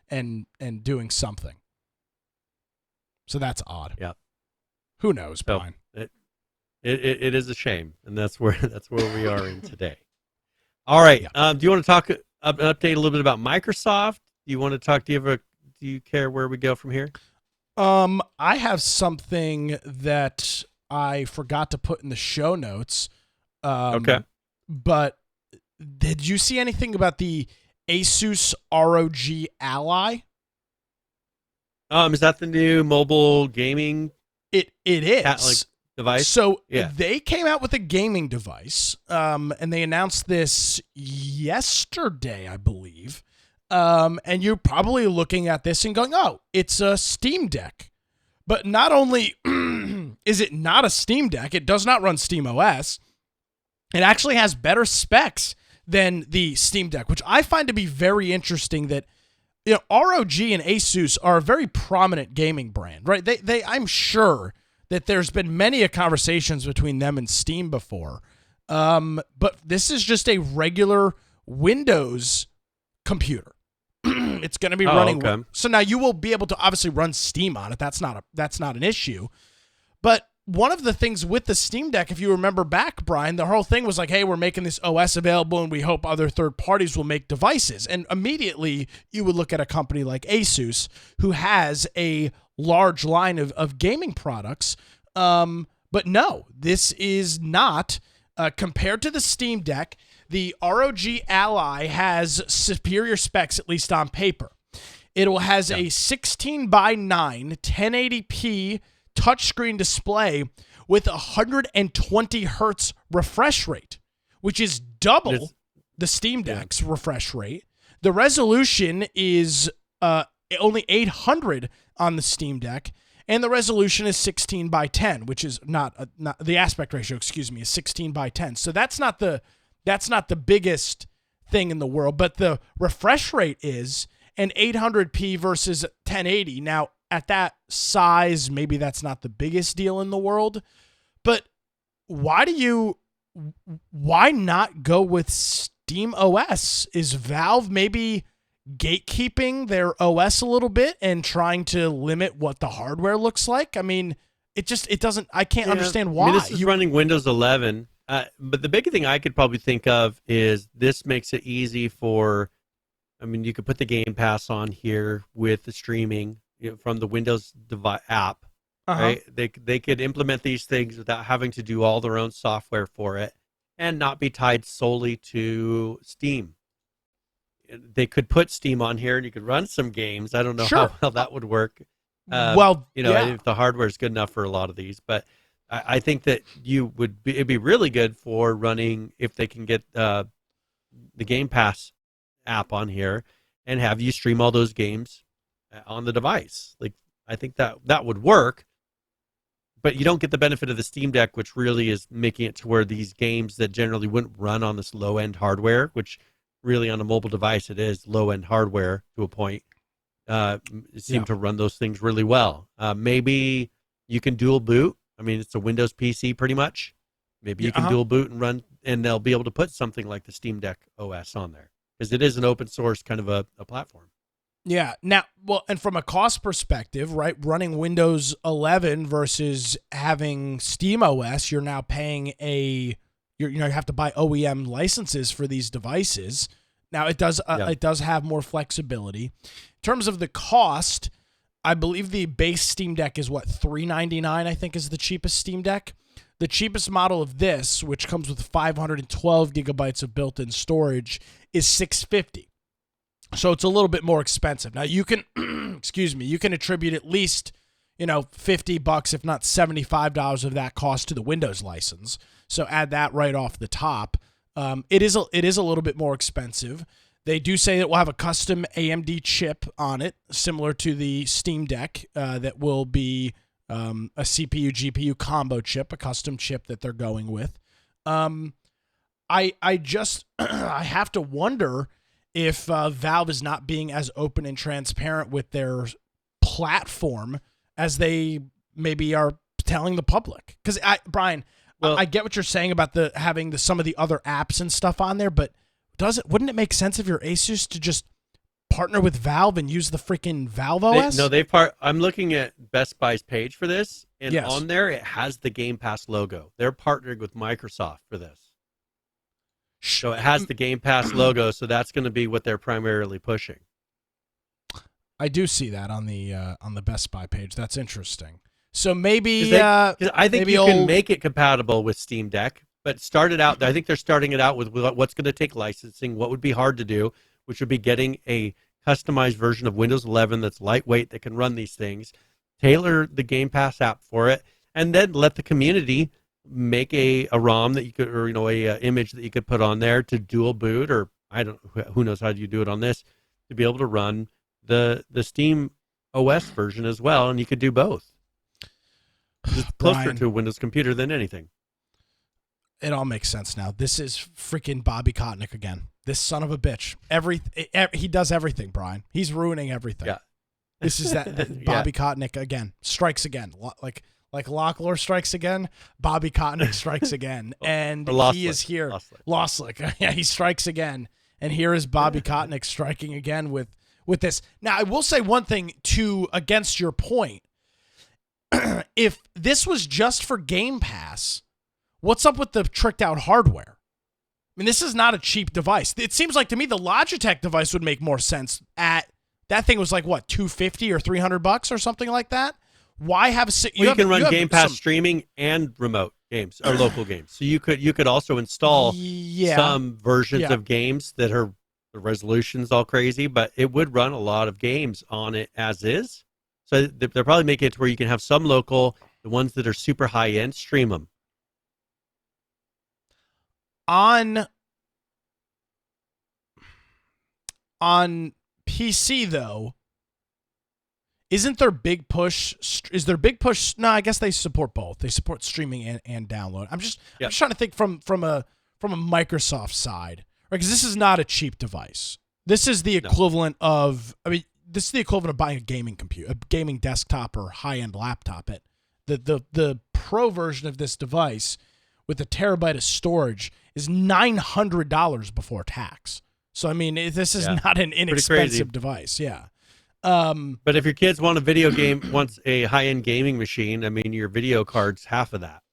and doing something. So that's odd. Yeah. Who knows, Brian? It is a shame, and that's where we are in today. All right. Yeah. Do you want to update a little bit about Microsoft? Do you want to talk? Do you care where we go from here? I have something that I forgot to put in the show notes. Okay. But did you see anything about the Asus ROG Ally? Is that the new mobile gaming? It is. Device? So they came out with a gaming device, and they announced this yesterday, I believe. And you're probably looking at this and going, oh, it's a Steam Deck. But not only is it not a Steam Deck, it does not run SteamOS. It actually has better specs than the Steam Deck, which I find to be very interesting that, ROG and Asus are a very prominent gaming brand, right? I'm sure that there's been many conversations between them and Steam before. But this is just a regular Windows computer. It's going to be running. Okay. So now you will be able to obviously run Steam on it. That's not an issue. But one of the things with the Steam Deck, if you remember back, Brian, the whole thing was like, hey, we're making this OS available and we hope other third parties will make devices. And immediately you would look at a company like Asus, who has a large line of gaming products. But no, this is not, compared to the Steam Deck, the ROG Ally has superior specs, at least on paper. It has a 16:9 1080p touchscreen display with 120 hertz refresh rate, which is double the Steam Deck's refresh rate. The resolution is only 800 on the Steam Deck, and the resolution is 16:10, which is not the aspect ratio. Excuse me, is 16:10. So that's not the biggest thing in the world, but the refresh rate is an 800p versus 1080. Now, at that size, maybe that's not the biggest deal in the world, but why not go with Steam OS? Is Valve maybe gatekeeping their OS a little bit and trying to limit what the hardware looks like? I mean, I can't understand why. I mean, this is running Windows 11, but the big thing I could probably think of is this makes it easy for, I mean, you could put the Game Pass on here with the streaming from the Windows app, right? They could implement these things without having to do all their own software for it and not be tied solely to Steam. They could put Steam on here and you could run some games. I don't know how well that would work. If the hardware is good enough for a lot of these, but I think that it'd be really good for running if they can get the Game Pass app on here and have you stream all those games on the device. Like, I think that would work, but you don't get the benefit of the Steam Deck, which really is making it to where these games that generally wouldn't run on this low-end hardware, which really on a mobile device it is low-end hardware to a point, seem to run those things really well. Maybe you can dual boot. I mean, it's a Windows PC pretty much. Maybe you can dual boot and run, and they'll be able to put something like the Steam Deck OS on there because it is an open source kind of a platform. Yeah. Now, and from a cost perspective, right, running Windows 11 versus having Steam OS, you're now paying you have to buy OEM licenses for these devices. Now, it does have more flexibility. In terms of the cost, I believe the base Steam Deck is $399, I think, is the cheapest Steam Deck. The cheapest model of this, which comes with 512 gigabytes of built-in storage, is $650. So it's a little bit more expensive. Now you can, you can attribute at least, $50, if not $75 of that cost to the Windows license. So add that right off the top. It is a little bit more expensive. They do say it will have a custom AMD chip on it, similar to the Steam Deck, that will be a CPU GPU combo chip, a custom chip that they're going with. I have to wonder if Valve is not being as open and transparent with their platform as they maybe are telling the public. Because Brian, I get what you're saying about having some of the other apps and stuff on there, but wouldn't it make sense if you're Asus to just partner with Valve and use the freaking Valve OS? I'm looking at Best Buy's page for this, and on there it has the Game Pass logo. They're partnering with Microsoft for this. So it has the Game Pass logo, so that's going to be what they're primarily pushing. I do see that on the Best Buy page. That's interesting. So maybe I think you can make it compatible with Steam Deck, but I think they're starting it out with what's going to take licensing, what would be hard to do, which would be getting a customized version of Windows 11 that's lightweight, that can run these things, tailor the Game Pass app for it, and then let the community make a ROM that you could, or a image that you could put on there to dual boot, or who knows how you do it on this, to be able to run the Steam OS version as well, and you could do both. It's closer to a Windows computer than anything. It all makes sense now. This is freaking Bobby Kotick again. This son of a bitch. He does everything, Brian. He's ruining everything. Yeah. This is that Bobby Kotick again. Strikes again. Like like Locklore strikes again, Bobby Kotick strikes again, and he is here. Lostlick. Yeah, he strikes again, and here is Bobby Kotick striking again with this. Now, I will say one thing against your point. If this was just for Game Pass, what's up with the tricked out hardware? I mean, this is not a cheap device. It seems like to me the Logitech device would make more sense. That thing was like what, $250 or $300 or something like that. Why have you can run Game Pass streaming and remote games or local games. So you could also install some versions of games that are the resolution's all crazy, but it would run a lot of games on it as is. So they're probably making it to where you can have some local, the ones that are super high end, stream them. On PC though, isn't there big push? Is there big push? No, I guess they support both. They support streaming and download. I'm just trying to think from a Microsoft side, right? Because this is not a cheap device. This is the equivalent of, this is the equivalent of buying a gaming computer, a gaming desktop or high-end laptop. The pro version of this device with a terabyte of storage is $900 before tax. So I mean, this is not an inexpensive device. Yeah. But if your kids want wants a high-end gaming machine, I mean, your video card's half of that.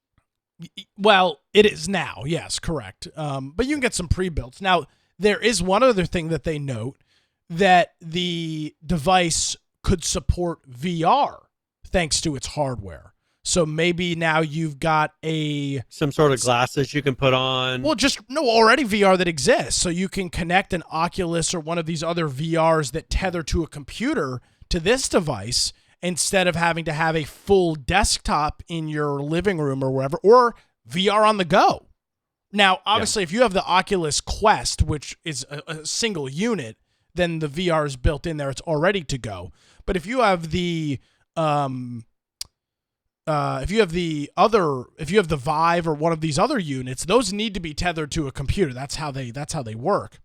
Well, it is now. Yes, correct. But you can get some pre-builts. Now, there is one other thing that they note, that the device could support VR thanks to its hardware. So maybe now you've got some sort of glasses you can put on. Well, already VR that exists. So you can connect an Oculus or one of these other VRs that tether to a computer to this device instead of having to have a full desktop in your living room or wherever, or VR on the go. Now, obviously, if you have the Oculus Quest, which is a single unit, then the VR is built in there. It's all ready to go. But if you have the Vive or one of these other units, those need to be tethered to a computer. That's how they work.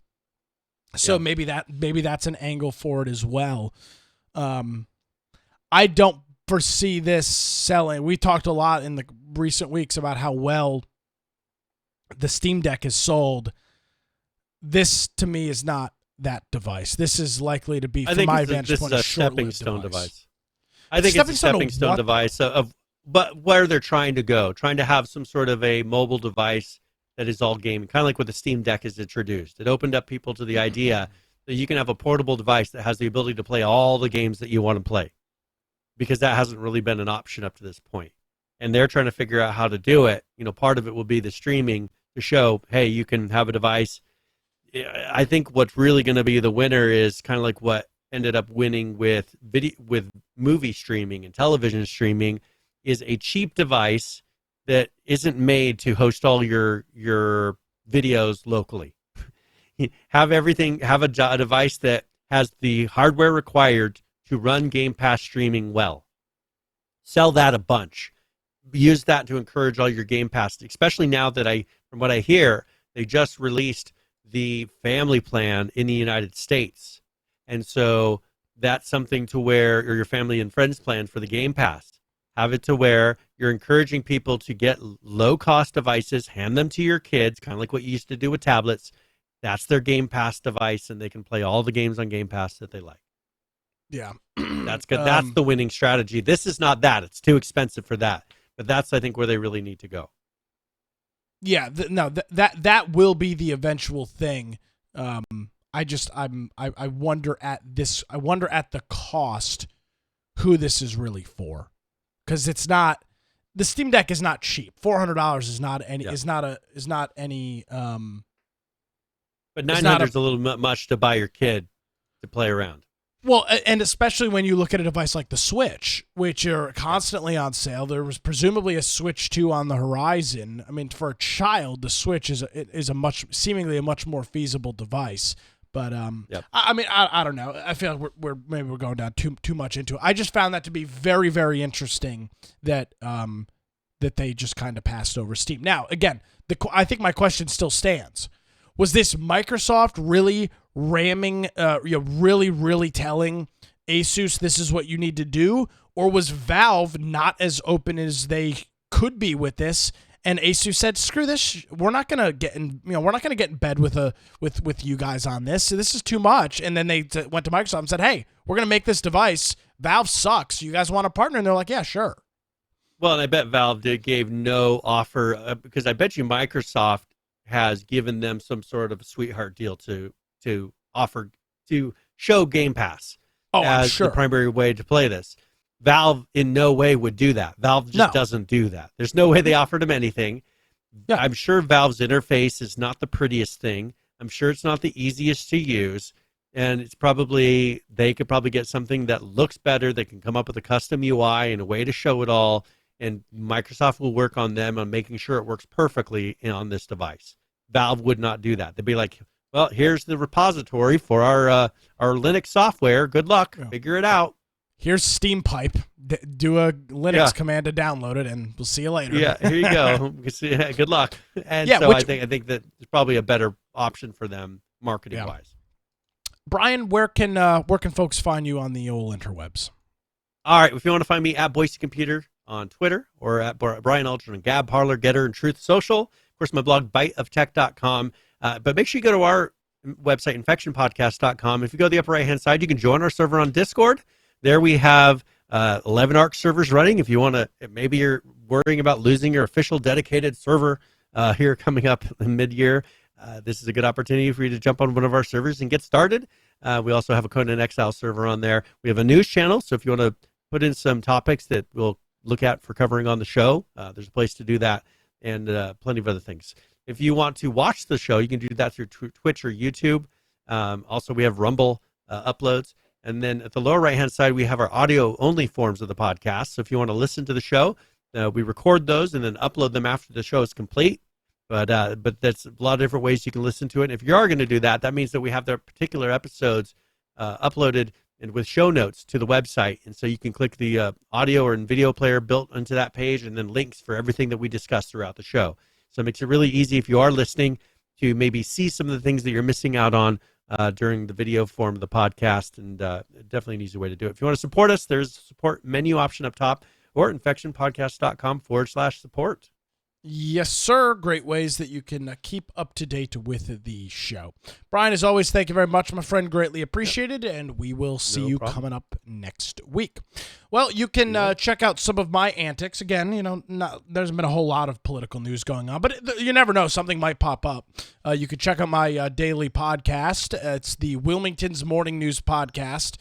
So maybe that's an angle for it as well. I don't foresee this selling. We talked a lot in the recent weeks about how well the Steam Deck is sold. This to me is not that device. This is likely to be, from my vantage point, a stepping stone device. I think it's a stepping stone device but where they're trying to go, trying to have some sort of a mobile device that is all gaming, kind of like what the Steam Deck has introduced. It opened up people to the idea that you can have a portable device that has the ability to play all the games that you want to play, because that hasn't really been an option up to this point. And they're trying to figure out how to do it. Part of it will be the streaming to show, hey, you can have a device. I think what's really going to be the winner is kind of like what ended up winning with movie streaming and television streaming, is a cheap device that isn't made to host all your videos locally. Have a device that has the hardware required to run Game Pass streaming well. Sell that a bunch. Use that to encourage all your Game Pass, especially now that from what I hear, they just released the family plan in the United States. And so that's something to where, or your family and friends plan for the Game Pass. Have it to where you're encouraging people to get low-cost devices, hand them to your kids, kind of like what you used to do with tablets. That's their Game Pass device, and they can play all the games on Game Pass that they like. Yeah. That's good. That's the winning strategy. This is not that. It's too expensive for that. But that's, I think, where they really need to go. Yeah, that will be the eventual thing. I wonder at this. I wonder at the cost who this is really for, because it's not. The Steam Deck is not cheap. $400 is not any. Yeah. Is not any. But $900 is a little much to buy your kid to play around. Well, and especially when you look at a device like the Switch, which are constantly on sale. There was presumably a Switch 2 on the horizon. I mean, for a child, the Switch is seemingly a much more feasible device. But I don't know. I feel like we're going down too much into it. I just found that to be very, very interesting that they just kind of passed over Steam. Now, again, I think my question still stands. Was this Microsoft really ramming, really, really telling Asus, this is what you need to do? Or was Valve not as open as they could be with this? And Asus said, "Screw this. We're not gonna get in. We're not gonna get in bed with you guys on this. So this is too much." And then they went to Microsoft and said, "Hey, we're gonna make this device. Valve sucks. You guys want a partner?" And they're like, "Yeah, sure." Well, and I bet Valve gave no offer because I bet you Microsoft has given them some sort of sweetheart deal to offer to show Game Pass as the primary way to play this. Valve in no way would do that. Valve just doesn't do that. There's no way they offered him anything. Yeah. I'm sure Valve's interface is not the prettiest thing. I'm sure it's not the easiest to use. And it's probably, they could probably get something that looks better. They can come up with a custom UI and a way to show it all. And Microsoft will work on them on making sure it works perfectly on this device. Valve would not do that. They'd be like, well, here's the repository for our Linux software. Good luck. Figure it out. Here's Steam Pipe. Do a Linux command to download it, and we'll see you later. Yeah, here you go. Good luck. And so I think that it's probably a better option for them marketing-wise. Brian, where can folks find you on the old interwebs? All right, if you want to find me at Boise Computer on Twitter or at Brian Aldrin on Gab, Parler, Getter, and Truth Social. Of course, my blog, biteoftech.com. But make sure you go to our website, infectionpodcast.com. If you go to the upper right-hand side, you can join our server on Discord. There we have 11 ARC servers running. If you want to, maybe you're worrying about losing your official dedicated server here coming up in mid-year, this is a good opportunity for you to jump on one of our servers and get started. We also have a Conan Exile server on there. We have a news channel, so if you want to put in some topics that we'll look at for covering on the show, there's a place to do that, and plenty of other things. If you want to watch the show, you can do that through Twitch or YouTube. Also, we have Rumble uploads. And then at the lower right-hand side, we have our audio-only forms of the podcast. So if you want to listen to the show, we record those and then upload them after the show is complete. But that's a lot of different ways you can listen to it. And if you are going to do that, that means that we have the particular episodes uploaded and with show notes to the website. And so you can click the audio or video player built into that page and then links for everything that we discuss throughout the show. So it makes it really easy if you are listening to maybe see some of the things that you're missing out on during the video form of the podcast, and definitely an easy way to do it. If you want to support us, there's a support menu option up top or infectionpodcast.com/support. Yes, sir. Great ways that you can keep up to date with the show. Brian, as always, thank you very much, my friend. Greatly appreciated, and we will see you coming up next week. Well, you can check out some of my antics. Again, there hasn't been a whole lot of political news going on, but you never know. Something might pop up. You can check out my daily podcast. It's the Wilmington's Morning News Podcast.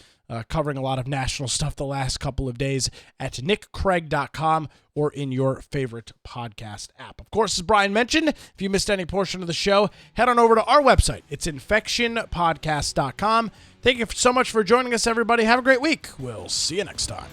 Covering a lot of national stuff the last couple of days at nickcraig.com or in your favorite podcast app. Of course, as Brian mentioned, if you missed any portion of the show, head on over to our website. It's infectionpodcast.com. Thank you so much for joining us, everybody. Have a great week. We'll see you next time.